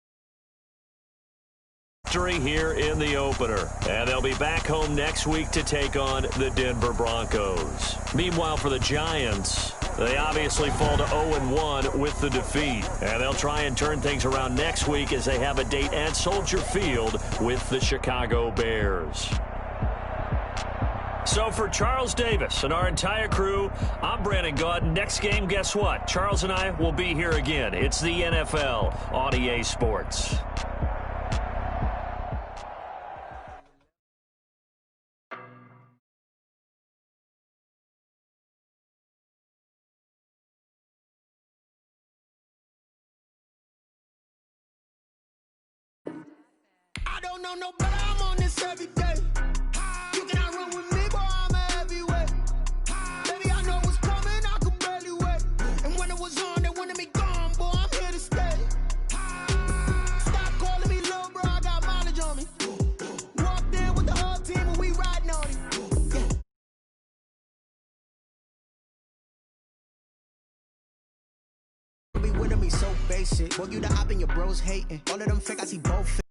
here in the opener. And they'll be back home next week to take on the Denver Broncos. Meanwhile, for the Giants, They obviously fall to 0-1 with the defeat. And they'll try and turn things around next week as they have a date at Soldier Field with the Chicago Bears. So for Charles Davis and our entire crew, I'm Brandon Gaudin. Next game, guess what? Charles and I will be here again. It's the NFL on EA Sports. I don't know no better, I'm on this every day. You cannot run with me, boy, I'm a heavyweight. Baby, I know what's coming, I could barely wait. And when it was on, they wanted me gone, boy, I'm here to stay. Stop calling me little bro, I got mileage on me. Walked in with the whole team and we riding on it. Yeah. Be winning me so basic. Boy, you the op and your bros hating. All of them fake, I see both.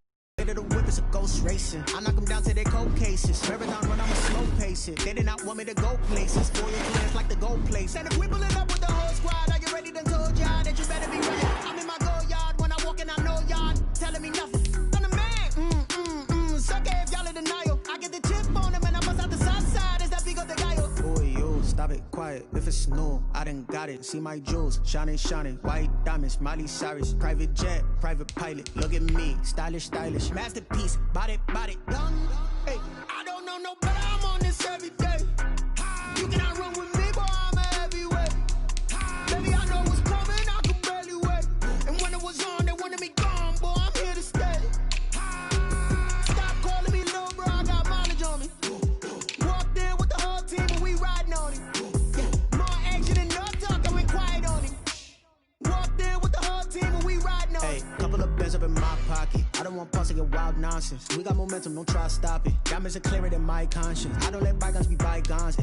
The whip is a ghost racing. I knock them down to their cold cases. Marathon run, I'ma slow pace it. They did not want me to go places. Spoil your plans like the gold place. And if we pull it up with the whole squad, are you ready to told y'all that you better be ready? I'm in my go yard when I walk in, I know y'all telling me nothing. I'm the man. Suck it if y'all in denial. I get the chip on them and I bust out the south side. Is that big of the guy? Boy, yo, stop it, quiet. If it's new, I done got it. See my jewels, shining, white diamonds, Miley Cyrus, private jet, private pilot. Look at me, stylish, masterpiece, body, young. Hey, I don't know no better, I'm on this every day. You cannot run with me, boy, I'm a heavyweight. Baby, I know what's coming, I could barely wait. And when it was on, they wanted me gone, boy, I'm here to stay. Stop calling me little bro, I got mileage on me. Walked in with the whole team and we riding on it. Yeah, more action and no talk, I went quiet on it. Walked in with the whole team and we riding on it. Hey, couple of bands up in my pocket. I don't want pulse to get wild nonsense. We got momentum, don't try to stop it. Diamonds are clearer than my conscience. I don't let bygones be bygones.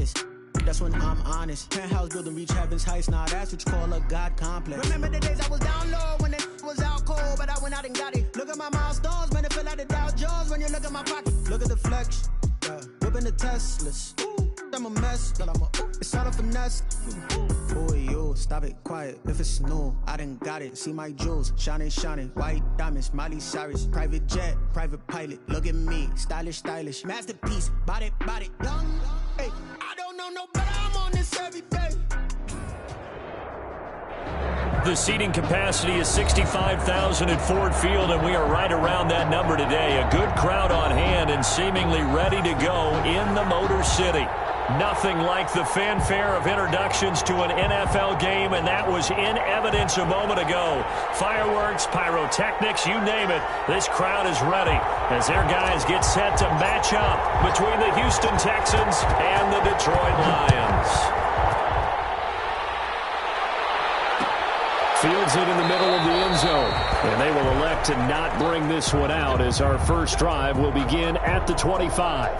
That's when I'm honest. Penthouse building reach heaven's heights. Now that's what you call a God complex. Remember the days I was down low when it was out cold, but I went out and got it. Look at my milestones, man, it feel like the Dow Jones when you look at my pocket. Look at the flex, yeah. Whipping the Teslas. Ooh, I'm a mess, but it's all a finesse. Boy, yo, stop it, quiet. If it's new, I done got it. See my jewels, shining, white diamonds, Miley Cyrus, private jet, private pilot. Look at me, stylish, masterpiece, body, young. Hey, I don't know no better, I'm on this every day. The seating capacity is 65,000 at Ford Field, and we are right around that number today. A good crowd on hand and seemingly ready to go in the Motor City. Nothing like the fanfare of introductions to an NFL game, and that was in evidence a moment ago. Fireworks, pyrotechnics, you name it. This crowd is ready as their guys get set to match up between the Houston Texans and the Detroit Lions. Fields it in the middle of the end zone. And they will elect to not bring this one out as our first drive will begin at the 25.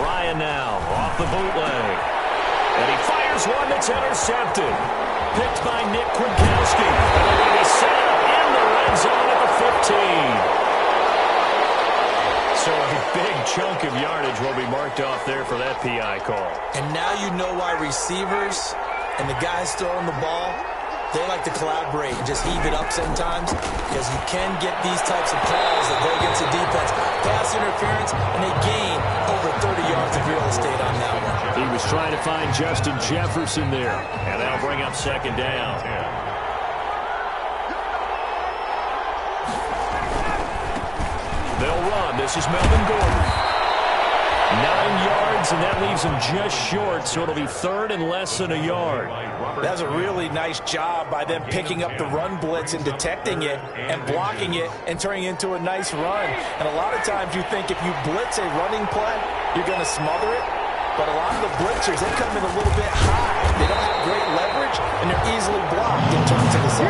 Ryan now off the bootleg. And he fires one that's intercepted. Picked by Nick Kwiatkowski. And they're going to be set up in the red zone at the 15. So a big chunk of yardage will be marked off there for that PI call. And now you know why receivers and the guys throwing the ball, they like to collaborate and just heave it up sometimes because you can get these types of calls that go against the defense. Pass interference, and they gain over 30 yards of real estate on that one. He was trying to find Justin Jefferson there. And that'll bring up second down. They'll run. This is Melvin Gordon. 9 yards, and that leaves him just short, so it'll be third and less than a yard. That was a really nice job by them picking up the run blitz and detecting it and blocking it and turning it into a nice run. And a lot of times you think if you blitz a running play, you're going to smother it. But a lot of the blitzers, they come in a little bit high. They don't have great leverage, and they're easily blocked in terms of the side.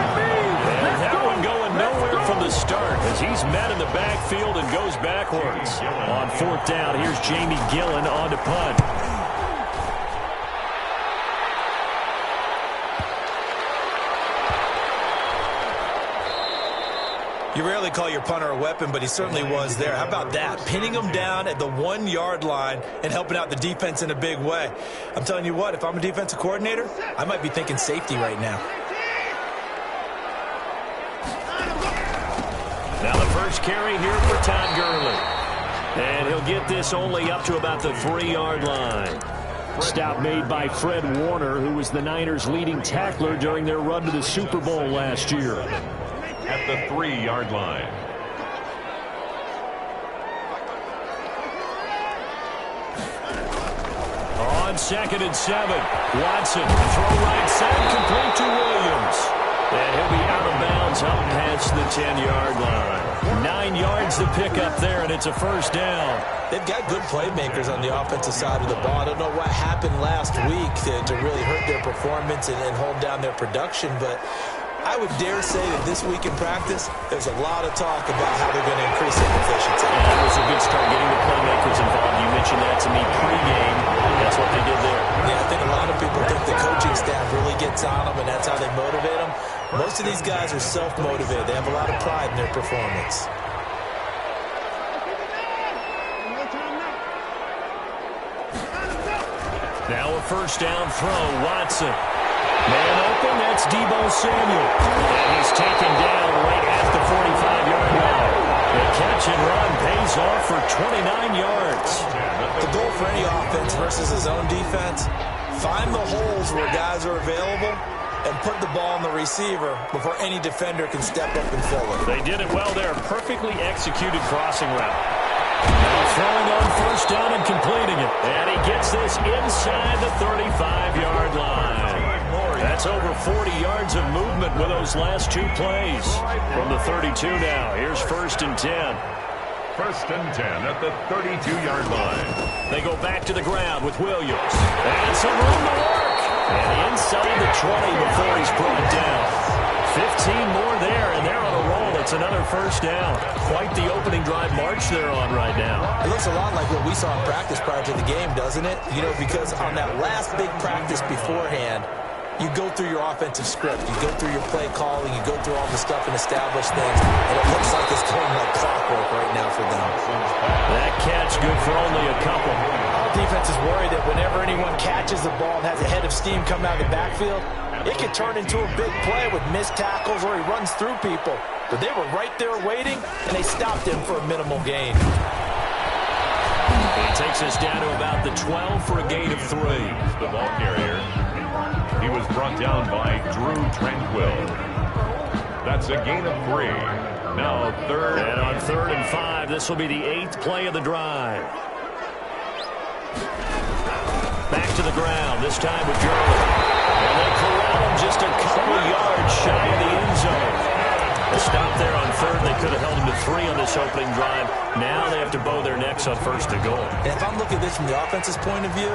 And that one going nowhere from the start as he's met in the backfield and goes backwards. On fourth down, here's Jamie Gillen on to punt. You rarely call your punter a weapon, but he certainly was there. How about that? Pinning him down at the 1-yard line and helping out the defense in a big way. I'm telling you what, if I'm a defensive coordinator, I might be thinking safety right now. Now the first carry here for Todd Gurley. And he'll get this only up to about the 3-yard line. Stop made by Fred Warner, who was the Niners' leading tackler during their run to the Super Bowl last year. At the 3-yard line. On 2nd and 7, Watson, throw right side, complete to Williams. And he'll be out of bounds up past the 10-yard line. 9 yards to pick up there, and it's a first down. They've got good playmakers on the offensive side of the ball. I don't know what happened last week to really hurt their performance and hold down their production, but I would dare say that this week in practice, there's a lot of talk about how they're going to increase their efficiency. And it was a good start getting the playmakers involved. You mentioned that to me pregame. That's what they did there. Yeah, I think a lot of people think the coaching staff really gets on them, and that's how they motivate them. Most of these guys are self-motivated. They have a lot of pride in their performance. Now a first down throw, Watson. Man open, that's Deebo Samuel. And he's taken down right at the 45-yard line. The catch and run pays off for 29 yards. The goal for any offense versus his own defense, find the holes where guys are available and put the ball on the receiver before any defender can step up and fill it. They did it well there. Perfectly executed crossing route. Now throwing on first down and completing it. And he gets this inside the 35-yard line. That's over 40 yards of movement with those last 2 plays. From the 32 now, here's 1st and 10. 1st and 10 at the 32-yard line. They go back to the ground with Williams. And some room to work. And inside the 20 before he's brought down. 15 more there, and they're on a roll. It's another first down. Quite the opening drive march they're on right now. It looks a lot like what we saw in practice prior to the game, doesn't it? You know, because on that last big practice beforehand, you go through your offensive script. You go through your play calling. You go through all the stuff and establish things. And it looks like it's going like clockwork right now for them. That catch good for only a couple. Our defense is worried that whenever anyone catches the ball and has a head of steam coming out of the backfield, it could turn into a big play with missed tackles or he runs through people. But they were right there waiting, and they stopped him for a minimal gain. He takes us down to about the 12 for a gain of 3. The ball carrier. He was brought down by Drew Tranquill. That's a gain of 3. Now 3rd. And on 3rd and 5, this will be the 8th play of the drive. Back to the ground, this time with Gurley. And they corral him just a couple yards shy of the end zone. A stop there on 3rd. They could have held him to 3 on this opening drive. Now they have to bow their necks on 1st and goal. And if I'm looking at this from the offense's point of view,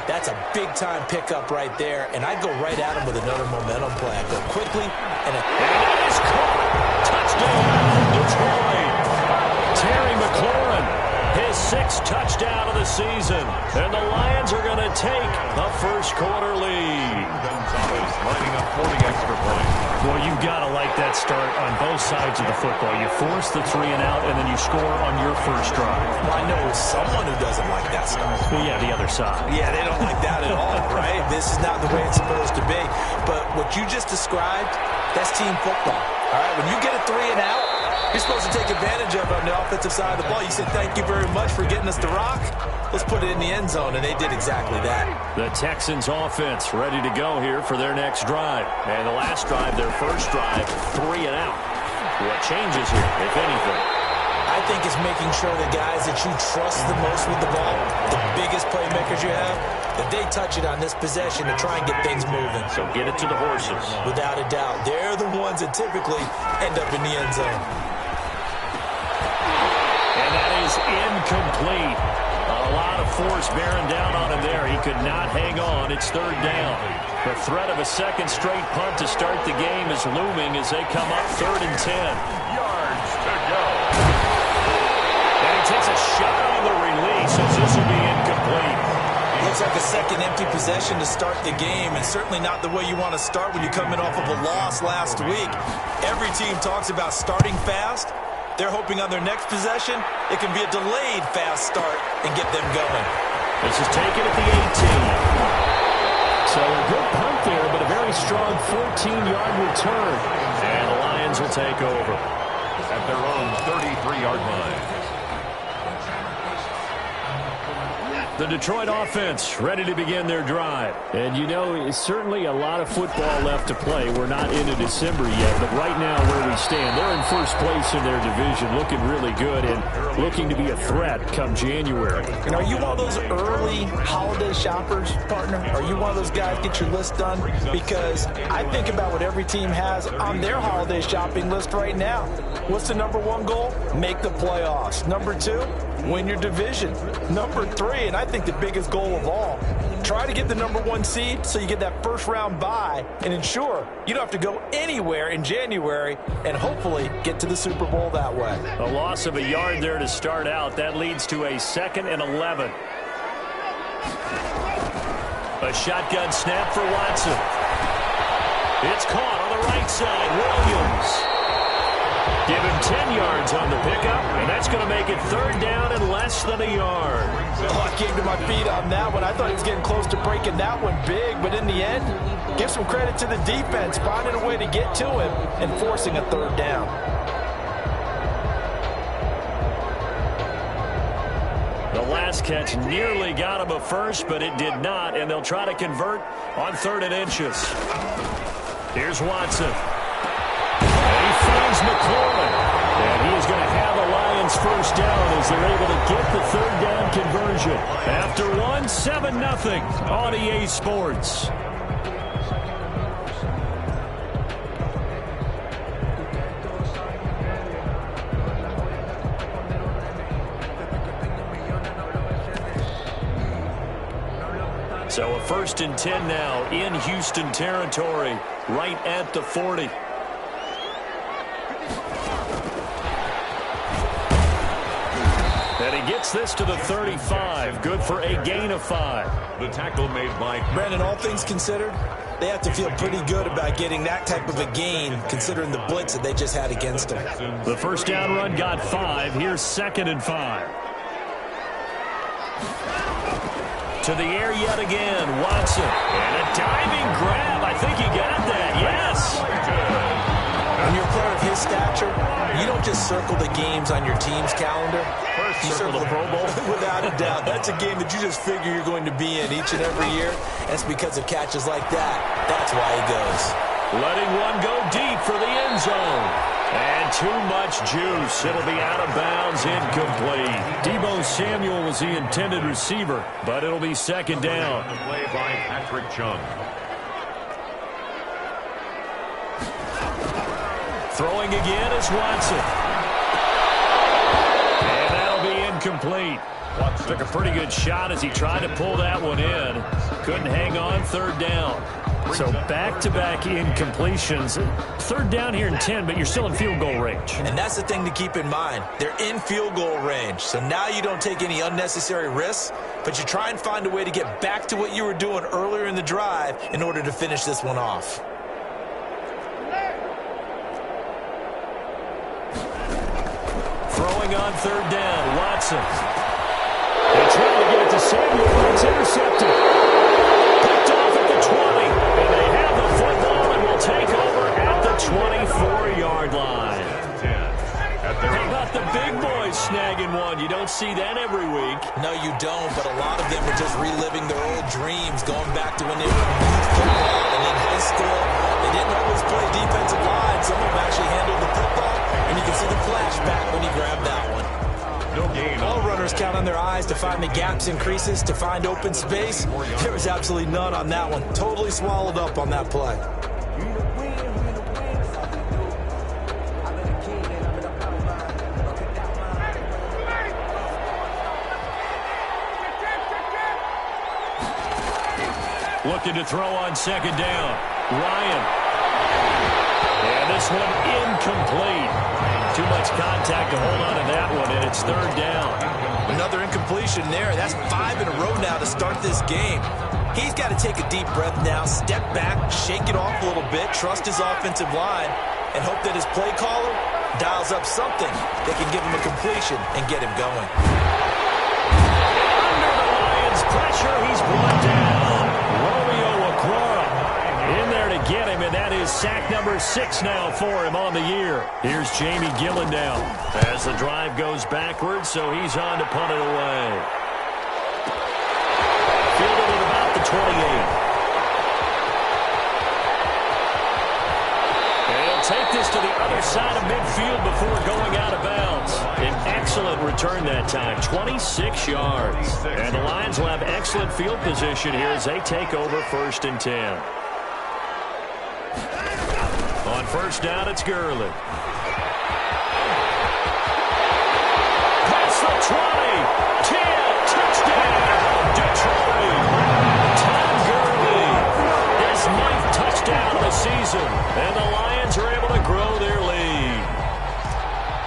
that's a big-time pickup right there, and I'd go right at him with another momentum play. I'd go quickly, and it is caught. Touchdown, Detroit. Terry McLaurin, his 6th touchdown of the season, and the Lions are going to take a first-quarter lead. Gonzalez lining up for the extra point. Well, you've got to like that start on both sides of the football. You force the 3 and out, and then you score on your first drive. Well, I know someone who doesn't like that start. Well, yeah, the other side. Yeah, they don't like that at all, right? This is not the way it's supposed to be. But what you just described, that's team football. All right, when you get a 3 and out, you're supposed to take advantage of it on the offensive side of the ball. You said, thank you very much for getting us the rock. Let's put it in the end zone, and they did exactly that. The Texans offense ready to go here for their next drive. And the last drive, their first drive, 3 and out. What changes here, if anything? I think it's making sure the guys that you trust the most with the ball, the biggest playmakers you have, that they touch it on this possession to try and get things moving. So get it to the horses. Without a doubt. They're the ones that typically end up in the end zone. And that is incomplete. A lot of force bearing down on him there. He could not hang on. It's 3rd down. The threat of a second straight punt to start the game is looming as they come up 3rd and 10. Yards to go. And he takes a shot on the release as this will be incomplete. looks like a second empty possession to start the game, and certainly not the way you want to start when you're coming off of a loss last week. Every team talks about starting fast. They're hoping on their next possession, it can be a delayed fast start and get them going. This is taken at the 18. So a good punt there, but a very strong 14-yard return. And the Lions will take over at their own 33-yard line. The Detroit offense ready to begin their drive. And, you know, it's certainly a lot of football left to play. We're not into December yet, but right now where we stand, they're in first place in their division, looking really good and looking to be a threat come January. And are you one of those early holiday shoppers, partner? Are you one of those guys get your list done? Because I think about what every team has on their holiday shopping list right now. What's the number one goal? Make the playoffs. Number two, win your division. Number three, and I think the biggest goal of all, try to get the number one seed so you get that first round bye and ensure you don't have to go anywhere in January and hopefully get to the Super Bowl that way. A loss of a yard there to start out. That leads to a 2nd and 11. A shotgun snap for Watson. It's caught on the right side. Williams. Give him 10 yards on the pickup, and that's going to make it 3rd down and less than a yard. Oh, I came to my feet on that one. I thought he was getting close to breaking that one big, but in the end, give some credit to the defense, finding a way to get to him and forcing a 3rd down. The last catch nearly got him a first, but it did not, and they'll try to convert on 3rd and inches. Here's Watson. Finds McLaurin, and he is going to have a Lions first down as they're able to get the 3rd down conversion. After 7-0 on EA Sports. So a 1st and 10 now in Houston territory, right at the 40. And he gets this to the 35. Good for a gain of 5. The tackle made by Brandon, all things considered, they have to feel pretty good about getting that type of a gain considering the blitz that they just had against them. The first down run got 5. Here's 2nd and 5. To the air yet again. Watson. And a diving grab. I think he got that. Yes. When you're a player of his stature, you don't just circle the games on your team's calendar. You circle the Pro Bowl. Without a doubt. That's a game that you just figure you're going to be in each and every year. That's because of catches like that. That's why he goes. Letting one go deep for the end zone. And too much juice. It'll be out of bounds, incomplete. Deebo Samuel was the intended receiver, but it'll be 2nd down. Play by Patrick Chung. Throwing again is Watson. And that'll be incomplete. Watson took a pretty good shot as he tried to pull that one in. Couldn't hang on. 3rd down. So back-to-back incompletions. 3rd down here in 10, but you're still in field goal range. And that's the thing to keep in mind. They're in field goal range. So now you don't take any unnecessary risks, but you try and find a way to get back to what you were doing earlier in the drive in order to finish this one off. Throwing on 3rd down, Watson. They try to get it to Samuel, but it's intercepted. Picked off at the 20, and they have the football and will take over at the 24-yard line. How about the big boys snagging one? You don't see that every week. No, you don't, but a lot of them are just reliving their old dreams, going back to when they were in youth football and in high school. They didn't always play defensive line. Some of them actually handled the football, and you can see the flashback when he grabbed that one. No gain. All runners count on their eyes to find the gaps and creases, to find open space. There was absolutely none on that one. Totally swallowed up on that play. Looking to throw on 2nd down. Ryan. And this one incomplete. Too much contact to hold on to that one, and it's third down. Another incompletion there. That's 5 in a row now to start this game. He's got to take a deep breath now, step back, shake it off a little bit, trust his offensive line, and hope that his play caller dials up something that can give him a completion and get him going. Under the Lions' pressure, he's brought down. Romeo Okwara in there to get him, and that is sack number 6 now for him on the year. Here's Jamie Gillen now as the drive goes backwards, so he's on to punt it away. Fielded at about the 28. Take this to the other side of midfield before going out of bounds. An excellent return that time, 26 yards. And the Lions will have excellent field position here as they take over 1st and 10. On first down, it's Gurley. Past the 20, 10, touchdown, Detroit. Todd Gurley, his 9th touchdown of the season. And the Lions are able to grow their lead.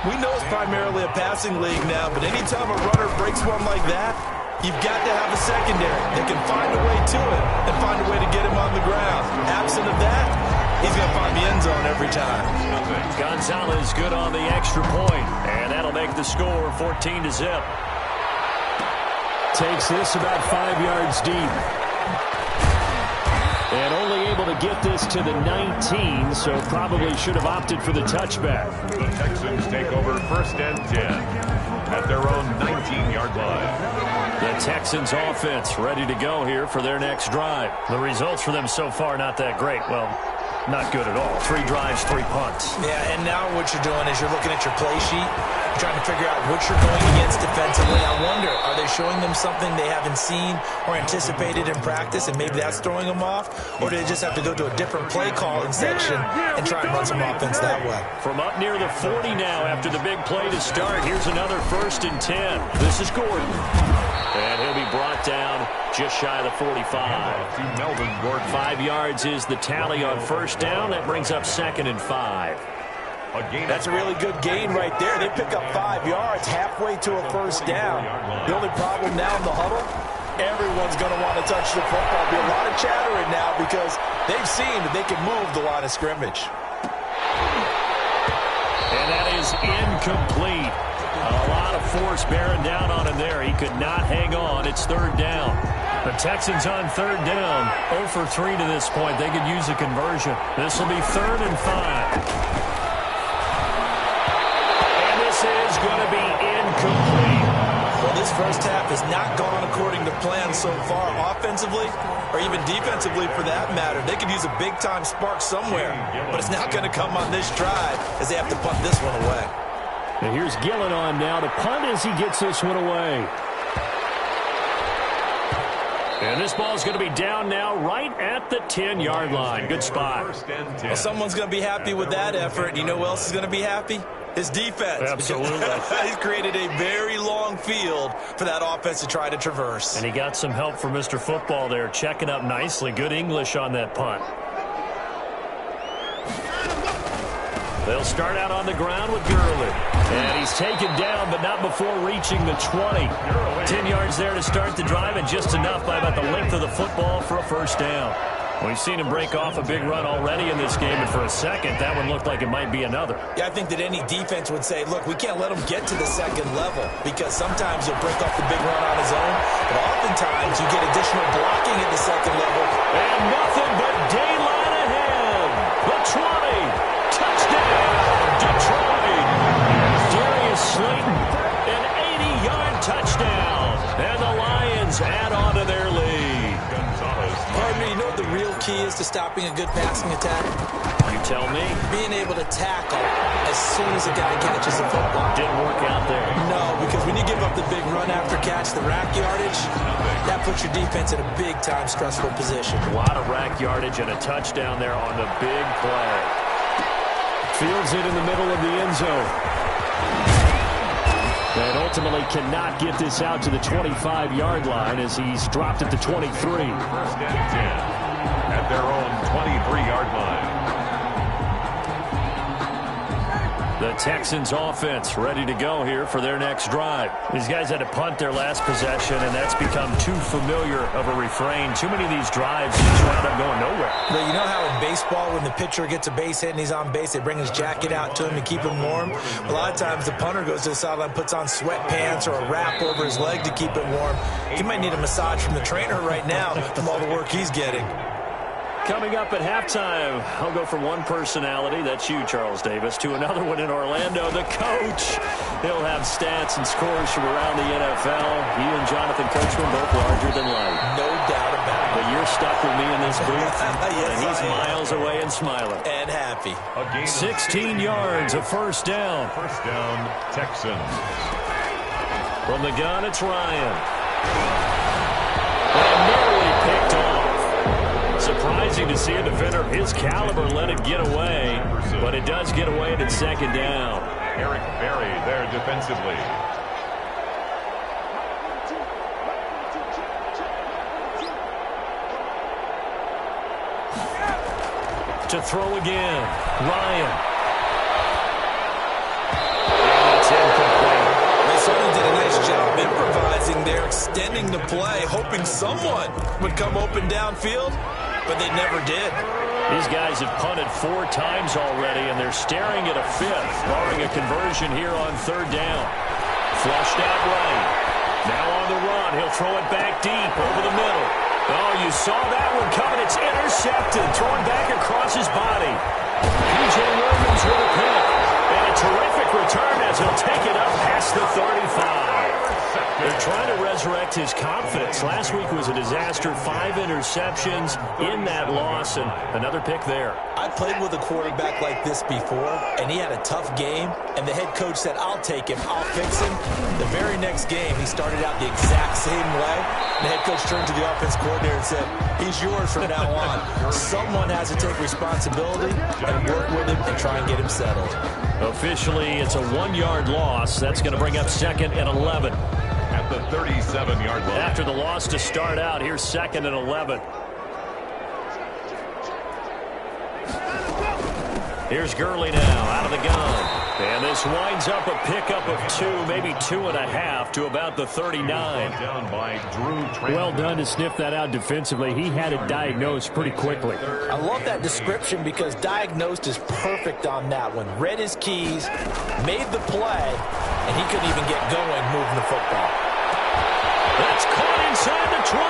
We know it's primarily a passing league now, but anytime a runner breaks one like that, you've got to have a secondary that can find a way to it and find a way to get him on the ground. Absent of that, he's going to find the end zone every time. Gonzalez good on the extra point, and that'll make the score 14-0. Takes this about 5 yards deep. And only able to get this to the 19, so probably should have opted for the touchback. The Texans take over 1st and 10 at their own 19-yard line. The Texans offense ready to go here for their next drive. The results for them so far not that great. Well, not good at all. 3 drives, 3 punts. Yeah, and now what you're doing is you're looking at your play sheet. You're trying to figure out what you're going against defensively. I wonder, are they showing them something they haven't seen or anticipated in practice, and maybe that's throwing them off? Or do they just have to go to a different play calling section and try and run some offense that way? From up near the 40 now after the big play to start, here's another 1st and 10. This is Gordon. And he'll be brought down just shy of the 45. To Melvin Gordon. 5 yards is the tally on first down. That brings up 2nd and 5. That's a really good gain right there. They pick up 5 yards halfway to a first down. The only problem now in the huddle, everyone's going to want to touch the football. There'll be a lot of chattering now because they've seen that they can move the line of scrimmage. And that is incomplete. A lot of force bearing down on him there. He could not hang on. It's 3rd down. The Texans on 3rd down. 0 for 3 to this point. They could use a conversion. This will be 3rd and 5. Is going to be incomplete. Well, this first half has not gone according to plan so far, offensively or even defensively for that matter. They could use a big-time spark somewhere, but it's not going to come on this drive as they have to punt this one away. And here's Gillen on now to punt as he gets this one away. And this ball is going to be down now right at the 10-yard line. Good spot. Well, someone's going to be happy with that effort. You know who else is going to be happy? His defense. Absolutely. He's created a very long field for that offense to try to traverse. And he got some help from Mr. Football there, checking up nicely. Good English on that punt. They'll start out on the ground with Gurley. And he's taken down, but not before reaching the 20. 10 yards there to start the drive, and just enough by about the length of the football for a first down. We've seen him break off a big run already in this game, and for a second, that one looked like it might be another. Yeah, I think that any defense would say, look, we can't let him get to the second level because sometimes he'll break off the big run on his own, but oftentimes you get additional blocking at the second level. And nothing but daylight ahead. The 20. Touchdown, Detroit. Darius Slayton, an 80-yard touchdown. And the Lions add on to their lead. Pardon me, you know what the real key is to stopping a good passing attack? You tell me. Being able to tackle as soon as a guy catches the football. Didn't work out there. No, because when you give up the big run after catch, the rack yardage, that puts your defense in a big-time stressful position. A lot of rack yardage and a touchdown there on the big play. Fields it in the middle of the end zone. And ultimately cannot get this out to the 25-yard line as he's dropped at the 23. 1st and 10 at their own 23-yard line. The Texans offense ready to go here for their next drive. These guys had to punt their last possession, and that's become too familiar of a refrain. Too many of these drives just wound up going nowhere. But you know how in baseball, when the pitcher gets a base hit and he's on base, they bring his jacket out to him to keep him warm? A lot of times the punter goes to the sideline, puts on sweatpants or a wrap over his leg to keep it warm. He might need a massage from the trainer right now from all the work he's getting. Coming up at halftime, I'll go from one personality, that's you, Charles Davis, to another one in Orlando, the coach. He'll have stats and scores from around the NFL. He and Jonathan Coachman both larger than life. No doubt about it. But you're stuck with me in this booth, and he's miles away and smiling. And happy. 16 yards, a first down. First down, Texans. From the gun, it's Ryan. And nearly picked off. Surprising to see a defender of his caliber let it get away, but it does get away and it's second down. Eric Berry there defensively. To throw again, Ryan. And it's incomplete. They certainly did a nice job improvising there, extending the play, hoping someone would come open downfield. But they never did. These guys have punted 4 times already, and they're staring at a 5th, barring a conversion here on third down. Flushed out right. Now on the run. He'll throw it back deep over the middle. Oh, you saw that one coming. It's intercepted. Thrown back across his body. P.J. Williams with a pick. And a terrific return as he'll take it up past the 35. They're trying to resurrect his confidence. Last week was a disaster. 5 interceptions in that loss, and another pick there. I played with a quarterback like this before, and he had a tough game, and the head coach said, I'll take him, I'll fix him. The very next game, he started out the exact same way. The head coach turned to the offense coordinator and said, he's yours from now on. Someone has to take responsibility and work with him and try and get him settled. Officially, it's a 1-yard loss. That's going to bring up 2nd and 11. At the 37-yard line. After the loss to start out, here's 2nd and 11. Here's Gurley now out of the gun. And this winds up a pickup of 2, maybe 2.5 to about the 39. Down by Drew Tranquil. Well done to sniff that out defensively. He had it diagnosed pretty quickly. I love that description because diagnosed is perfect on that one. Read his keys, made the play, and he couldn't even get going moving the football. That's caught inside the 20.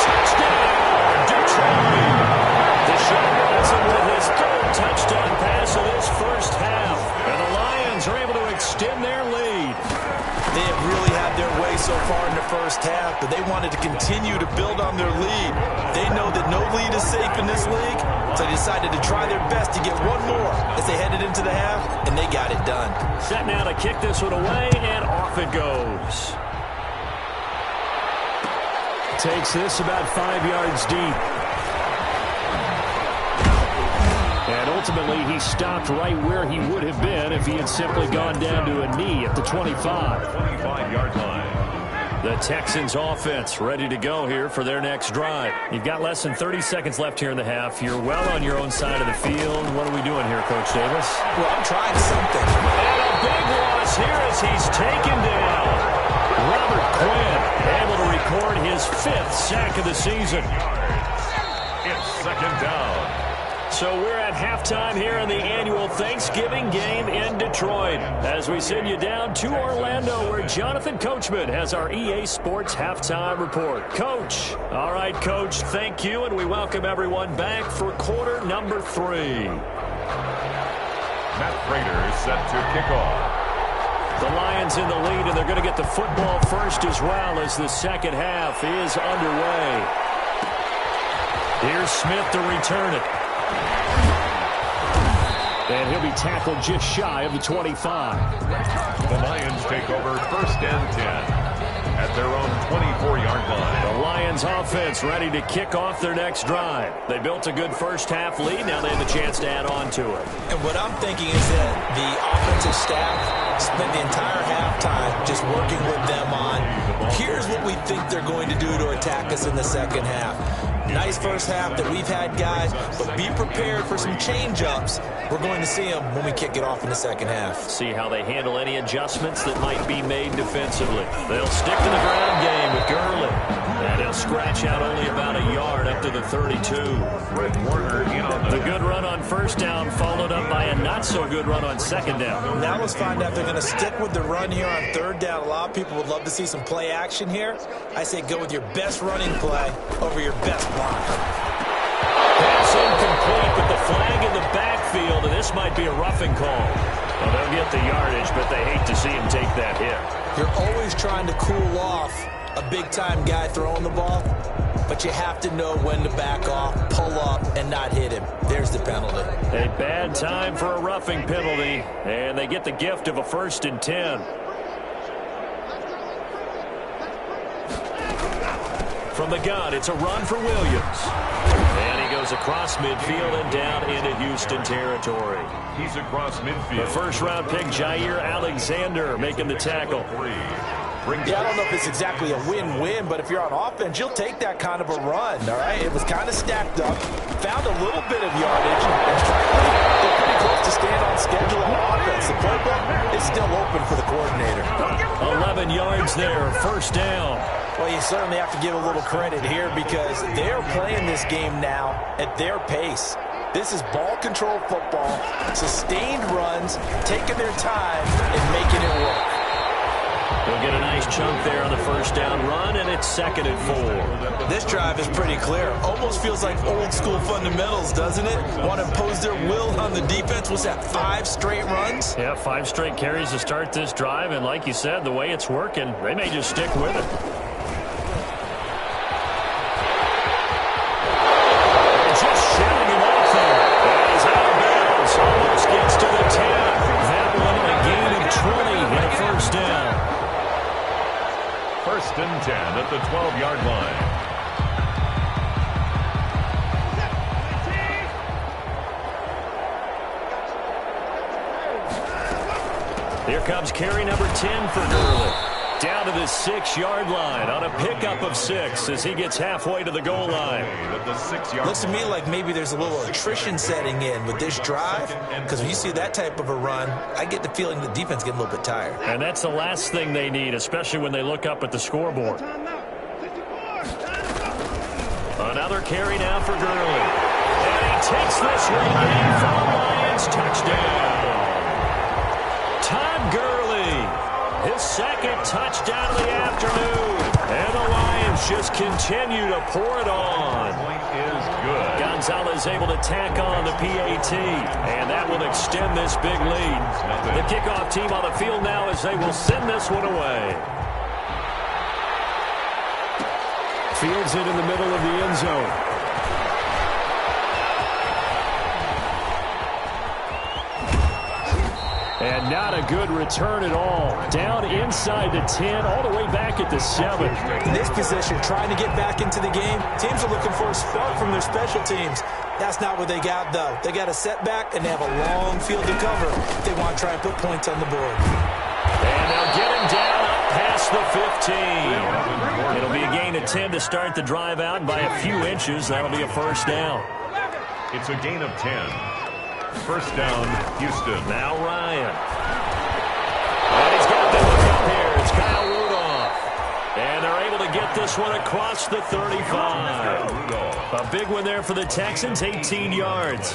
Touchdown, Detroit. Deshaun Watson with his 3rd touchdown pass of this first half. And the Lions are able to extend their lead. They have really had their way so far in the first half, but they wanted to continue to build on their lead. They know that no lead is safe in this league, so they decided to try their best to get one more as they headed into the half, and they got it done. Set now to kick this one away, and off it goes. Takes this about 5 yards deep. And ultimately, he stopped right where he would have been if he had simply gone down to a knee at the 25. 25-yard line. The Texans offense ready to go here for their next drive. You've got less than 30 seconds left here in the half. You're well on your own side of the field. What are we doing here, Coach Davis? Well, I'm trying something. And a big loss here as he's taken down. Robert Quinn able to record his 5th sack of the season. It's 2nd down. So we're at halftime here in the annual Thanksgiving game in Detroit as we send you down to Orlando where Jonathan Coachman has our EA Sports halftime report. Coach. All right, Coach, thank you, and we welcome everyone back for quarter number 3. Matt Prater set to kick off. The Lions in the lead, and they're going to get the football first as well as the second half is underway. Here's Smith to return it. And he'll be tackled just shy of the 25. The Lions take over 1st and 10 at their own 24-yard line. The Lions offense ready to kick off their next drive. They built a good first half lead. Now they have a chance to add on to it. And what I'm thinking is that the offensive staff spent the entire halftime just working with them on, here's what we think they're going to do to attack us in the second half. Nice first half that we've had, guys, but be prepared for some change-ups. We're going to see them when we kick it off in the second half. See how they handle any adjustments that might be made defensively. They'll stick to the ground game with Gurley. And he'll scratch out only about a yard up to the 32. Fred Warner in on the good run on first down, followed up by a not-so-good run on second down. Now let's find out if they're going to stick with the run here on third down. A lot of people would love to see some play action here. I say go with your best running play over your best block. Pass incomplete with the flag in the backfield, and this might be a roughing call. Well, they'll get the yardage, but they hate to see him take that hit. You're always trying to cool off a big-time guy throwing the ball, but you have to know when to back off, pull up, and not hit him. There's the penalty. A bad time for a roughing penalty, and they get the gift of a 1st and 10. From the gun, it's a run for Williams. And he goes across midfield and down into Houston territory. He's across midfield. The first-round pick, Jair Alexander, making the tackle. Yeah, I don't know if it's exactly a win-win, but if you're on offense, you'll take that kind of a run, all right? It was kind of stacked up, found a little bit of yardage, and frankly, they're pretty close to stand on schedule on offense. The playbook is still open for the coordinator. 11 yards there, first down. Well, you certainly have to give a little credit here because they're playing this game now at their pace. This is ball control football, sustained runs, taking their time and making it work. They'll get a nice chunk there on the first down run, and it's 2nd and 4. This drive is pretty clear. Almost feels like old school fundamentals, doesn't it? Want to impose their will on the defense. Was that 5 straight runs? Yeah, 5 straight carries to start this drive, and like you said, the way it's working, they may just stick with it. Just shouting him off there. He's out of bounds. Almost gets to the 10. That one a gain of 20 and a first down. 1st and 10 at the 12-yard line. Here comes carry number 10 for Gurley. Down to the 6-yard line on a pickup of 6 as he gets halfway to the goal line. At the 6-yard Looks to me like maybe there's a little attrition setting in with this drive, because when you see that type of a run, I get the feeling the defense getting a little bit tired. And that's the last thing they need, especially when they look up at the scoreboard. Another carry now for Gurley. And he takes this one in for the Lions. Touchdown. Todd Gurley, his 2nd touchdown of the afternoon. And the Lions just continue to pour it on. point is good. Gonzalez able to tack on the PAT, and that will extend this big lead. The kickoff team on the field now as they will send this one away. Fields it in the middle of the end zone. And not a good return at all. Down inside the 10, all the way back at the 7. In this position, trying to get back into the game, teams are looking for a spark from their special teams. That's not what they got, though. They got a setback, and they have a long field to cover if they want to try and put points on the board. And they'll get him down up past the 15. It'll be a gain of 10 to start the drive out, and by a few inches, that'll be a first down. It's a gain of 10. First down, Houston. Now Ryan. And he's got the hook up here. It's Kyle Rudolph. And they're able to get this one across the 35. A big one there for the Texans, 18 yards.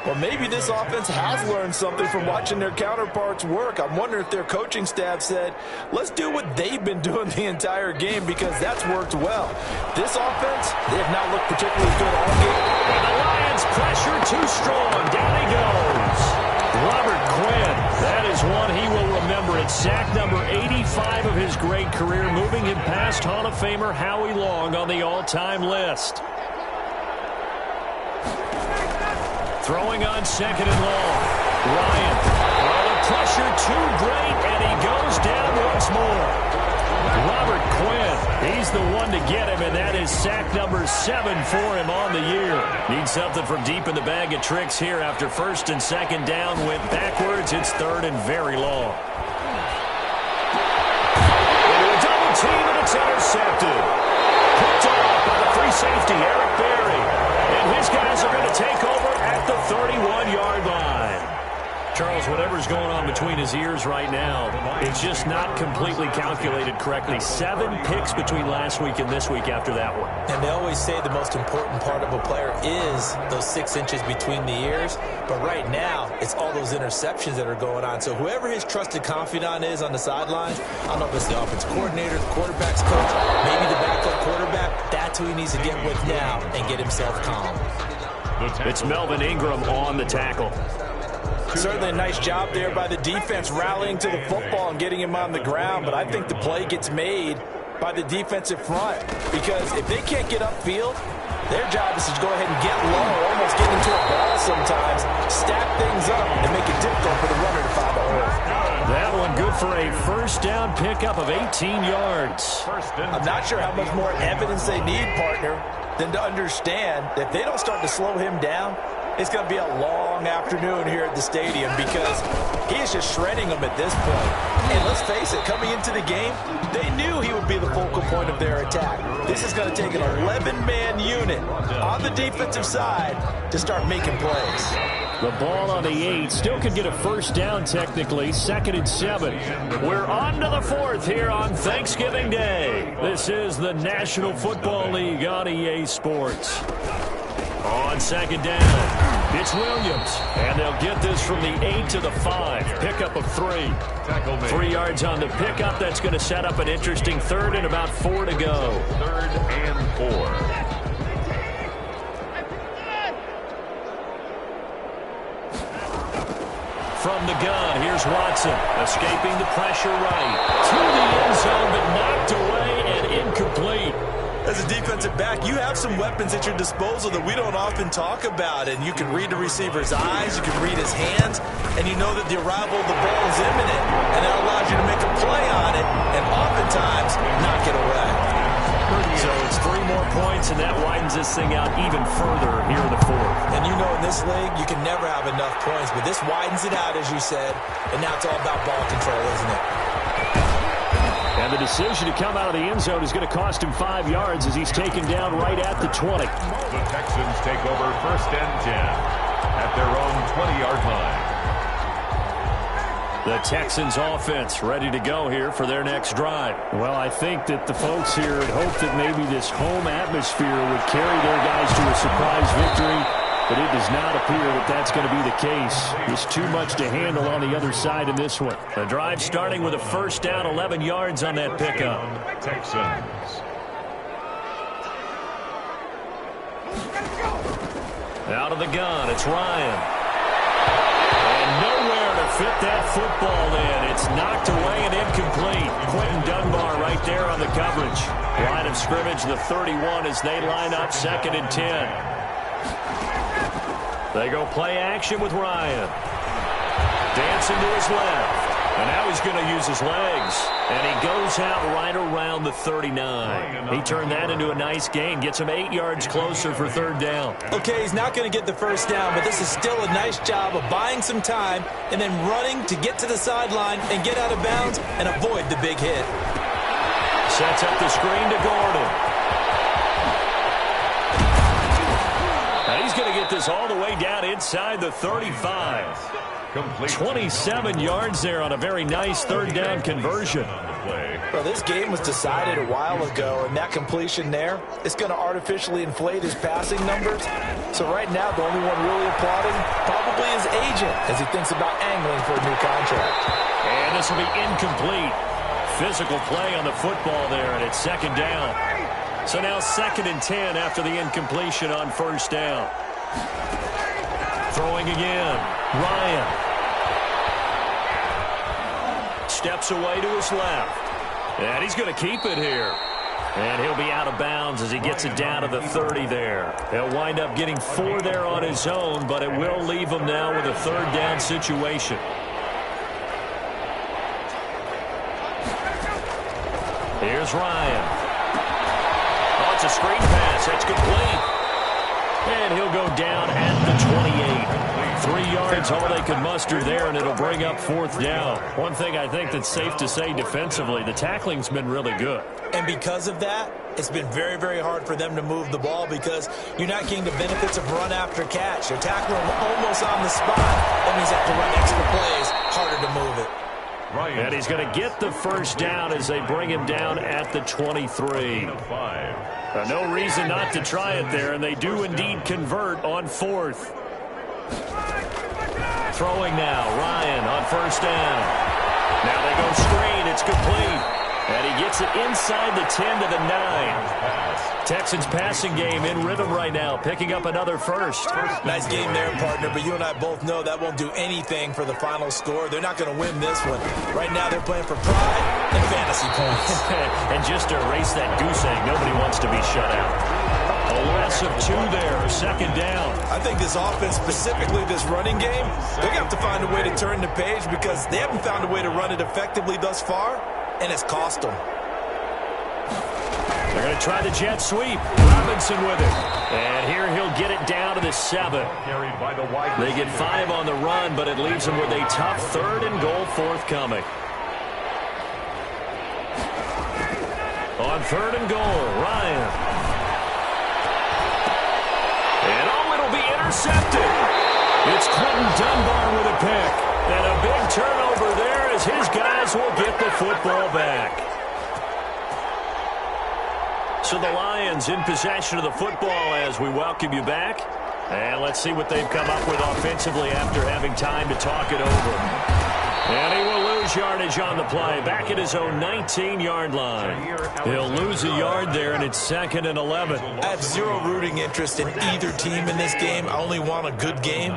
Well, maybe this offense has learned something from watching their counterparts work. I'm wondering if their coaching staff said, let's do what they've been doing the entire game, because that's worked well. This offense, they have not looked particularly good all game. And the Lions pressure too strong. Down he goes. Robert Quinn, that is one he will remember. It's sack number 85 of his great career, moving him past Hall of Famer Howie Long on the all-time list. Throwing on 2nd and long. Ryan. Oh, the pressure too great, and he goes down once more. Robert Quinn, he's the one to get him, and that is sack number 7 for him on the year. Need something from deep in the bag of tricks here after 1st and 2nd down. Went backwards. It's 3rd and very long. Into a double team, and it's intercepted. Picked off by the Free safety, Eric Berry. And his guys are going to take over at the 31-yard line. Charles, whatever's going on between his ears right now, it's just not completely calculated correctly. 7 picks between last week and this week after that one. And they always say the most important part of a player is those 6 inches between the ears. But right now, it's all those interceptions that are going on. So whoever his trusted confidant is on the sidelines, I don't know if it's the offensive coordinator, the quarterback's coach, maybe the backup quarterback, that's who he needs to get with now and get himself calm. It's Melvin Ingram on the tackle. Certainly a nice job there by the defense rallying to the football and getting him on the ground, but I think the play gets made by the defensive front because if they can't get upfield, their job is to go ahead and get low, almost get into a ball sometimes, stack things up, and make it difficult for the runner to find a hole. That one good for a first down pickup of 18 yards. I'm not sure how much more evidence they need, partner, than to understand that if they don't start to slow him down, it's going to be a long afternoon here at the stadium because he is just shredding them at this point. And let's face it, coming into the game, they knew he would be the focal point of their attack. This is going to take an 11-man unit on the defensive side to start making plays. The ball on the 8 still could get a first down technically. 2nd and 7. We're on to the 4th here on Thanksgiving Day. This is the National Football League on EA Sports. On 2nd down, it's Williams. And they'll get this from the 8 to the 5. Pickup of 3. 3 yards on the pickup. That's going to set up an interesting 3rd and about 4 to go. 3rd and 4. From the gun, here's Watson, escaping the pressure right. To the end zone, but knocked away and incomplete. As a defensive back, you have some weapons at your disposal that we don't often talk about, and you can read the receiver's eyes, you can read his hands, and you know that the arrival of the ball is imminent, and that allows you to make a play on it, and oftentimes knock it away. So it's 3 more points, and that widens this thing out even further here in the 4th. And you know in this league, you can never have enough points, but this widens it out, as you said, and now it's all about ball control, isn't it? And the decision to come out of the end zone is going to cost him 5 yards as he's taken down right at the 20. The Texans take over 1st and 10 at their own 20-yard line. The Texans offense ready to go here for their next drive. Well, I think that the folks here had hoped that maybe this home atmosphere would carry their guys to a surprise victory, but it does not appear that that's going to be the case. There's too much to handle on the other side in this one. The drive starting with a first down, 11 yards on that pickup. Texans. Out of the gun, it's Ryan. And nowhere to fit that football in. It's knocked away and incomplete. Quentin Dunbar right there on the coverage. Line of scrimmage, the 31 as they line up 2nd and 10. They go play action with Ryan. Dancing to his left. And now he's going to use his legs. And he goes out right around the 39. He turned that into a nice gain. Gets him 8 yards closer for 3rd down. Okay, he's not going to get the first down, but this is still a nice job of buying some time and then running to get to the sideline and get out of bounds and avoid the big hit. Sets up the screen to Gordon. And he's going to get this all the way down inside the 35. 27 yards there on a very nice 3rd down conversion. Well, this game was decided a while ago, and that completion there is going to artificially inflate his passing numbers. So right now, the only one really applauding probably his agent as he thinks about angling for a new contract. And this will be incomplete. Physical play on the football there, and it's 2nd down. So now 2nd and 10 after the incompletion on 1st down. Throwing again. Ryan. Steps away to his left. And he's going to keep it here. And he'll be out of bounds as he gets it down to the 30 there. He'll wind up getting 4 there on his own, but it will leave him now with a 3rd down situation. Here's Ryan. Oh, it's a screen pass. That's complete. And he'll go down at the 28. 3 yards, all they could muster there, and it'll bring up 4th down. One thing I think that's safe to say defensively, the tackling's been really good. And because of that, it's been very, very hard for them to move the ball because you're not getting the benefits of run after catch. They're tackling almost on the spot. That means they have to run extra plays, harder to move it. And he's going to get the 1st down as they bring him down at the 23. No reason not to try it there, and they do indeed convert on 4th. Throwing now, Ryan on 1st down. Now they go screen, it's complete. And he gets it inside the 10 to the 9. Texans passing game in rhythm right now, picking up another 1st. Nice game there, partner, but you and I both know that won't do anything for the final score. They're not going to win this one. Right now they're playing for pride and fantasy points. And just to erase that goose egg, nobody wants to be shut out. A loss of 2 there, 2nd down. I think this offense, specifically this running game, they're going to have to find a way to turn the page because they haven't found a way to run it effectively thus far. And it's cost them. They're going to try the jet sweep. Robinson with it. And here he'll get it down to the 7. They get 5 on the run, but it leaves them with a tough 3rd and goal forthcoming. On 3rd and goal, Ryan. And it'll be intercepted. It's Clinton Dunbar with a pick. And a big turnover there as his guys will get the football back. So the Lions in possession of the football as we welcome you back. And let's see what they've come up with offensively after having time to talk it over. And he will lose yardage on the play. Back at his own 19-yard line. He'll lose a yard there, and it's 2nd and 11. I have zero rooting interest in either team in this game. I only want a good game.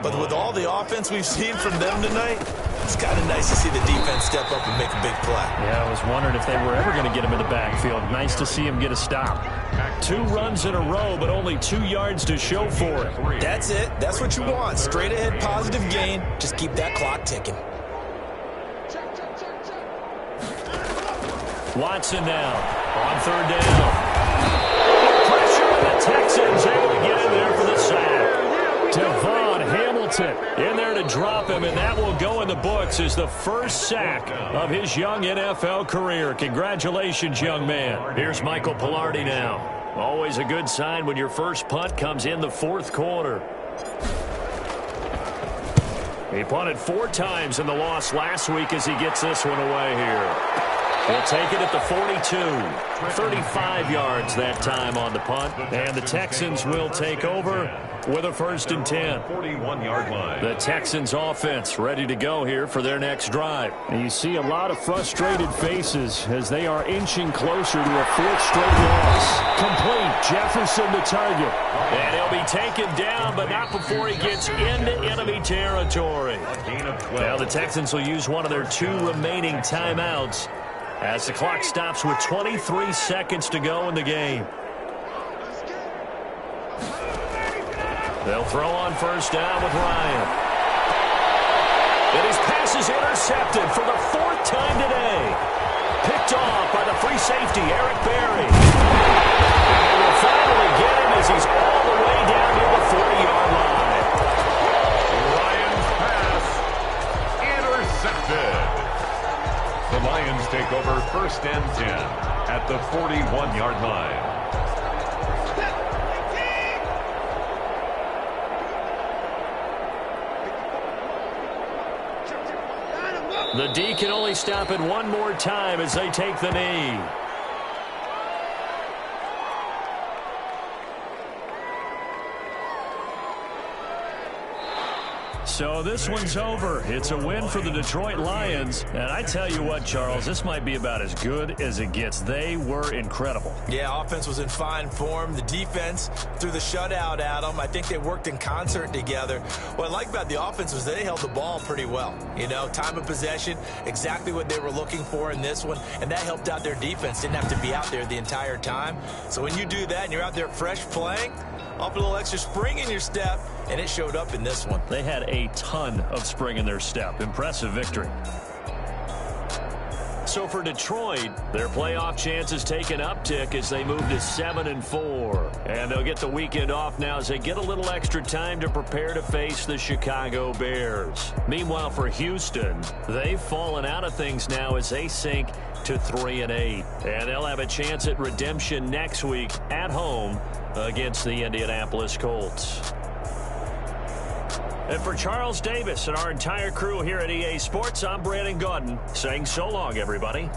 But with all the offense we've seen from them tonight, it's kind of nice to see the defense step up and make a big play. Yeah, I was wondering if they were ever going to get him in the backfield. Nice to see him get a stop. 2 runs in a row, but only 2 yards to show for it. That's it. That's what you want. Straight ahead positive gain. Just keep that clock ticking. Watson now on 3rd down. Pressure on the Texans, able to get in there for the sack. Devon Hamilton in there to drop him, and that will go in the books as the 1st sack of his young NFL career. Congratulations, young man. Here's Michael Pilardi now. Always a good sign when your first punt comes in the 4th quarter. He punted 4 times in the loss last week as he gets this one away here. He'll take it at the 42. 35 yards that time on the punt. And the Texans will take over with a 1st and 10. 41-yard line. The Texans offense ready to go here for their next drive. And you see a lot of frustrated faces as they are inching closer to a 4th straight loss. Complete. Jefferson the target. And he'll be taken down, but not before he gets into enemy territory. Now the Texans will use one of their 2 remaining timeouts as the clock stops with 23 seconds to go in the game. They'll throw on 1st down with Ryan. And his pass is intercepted for the 4th time today. Picked off by the free safety, Eric Berry. And they will finally get him as he's all the way down near the 40-yard line. Ryan's pass intercepted. The Lions take over 1st and 10 at the 41-yard line. The D can only stop it one more time as they take the knee. So this one's over. It's a win for the Detroit Lions. And I tell you what, Charles, this might be about as good as it gets. They were incredible. Yeah, offense was in fine form. The defense threw the shutout at them. I think they worked in concert together. What I like about the offense was they held the ball pretty well. You know, time of possession, exactly what they were looking for in this one. And that helped out their defense. Didn't have to be out there the entire time. So when you do that and you're out there fresh playing, off a little extra spring in your step, and it showed up in this one. They had a ton of spring in their step. Impressive victory. So for Detroit, their playoff chances take an uptick as they move to 7-4. And they'll get the weekend off now as they get a little extra time to prepare to face the Chicago Bears. Meanwhile, for Houston, they've fallen out of things now as they sink to 3-8. And they'll have a chance at redemption next week at home against the Indianapolis Colts. And for Charles Davis and our entire crew here at EA Sports, I'm Brandon Gaudin saying so long, everybody.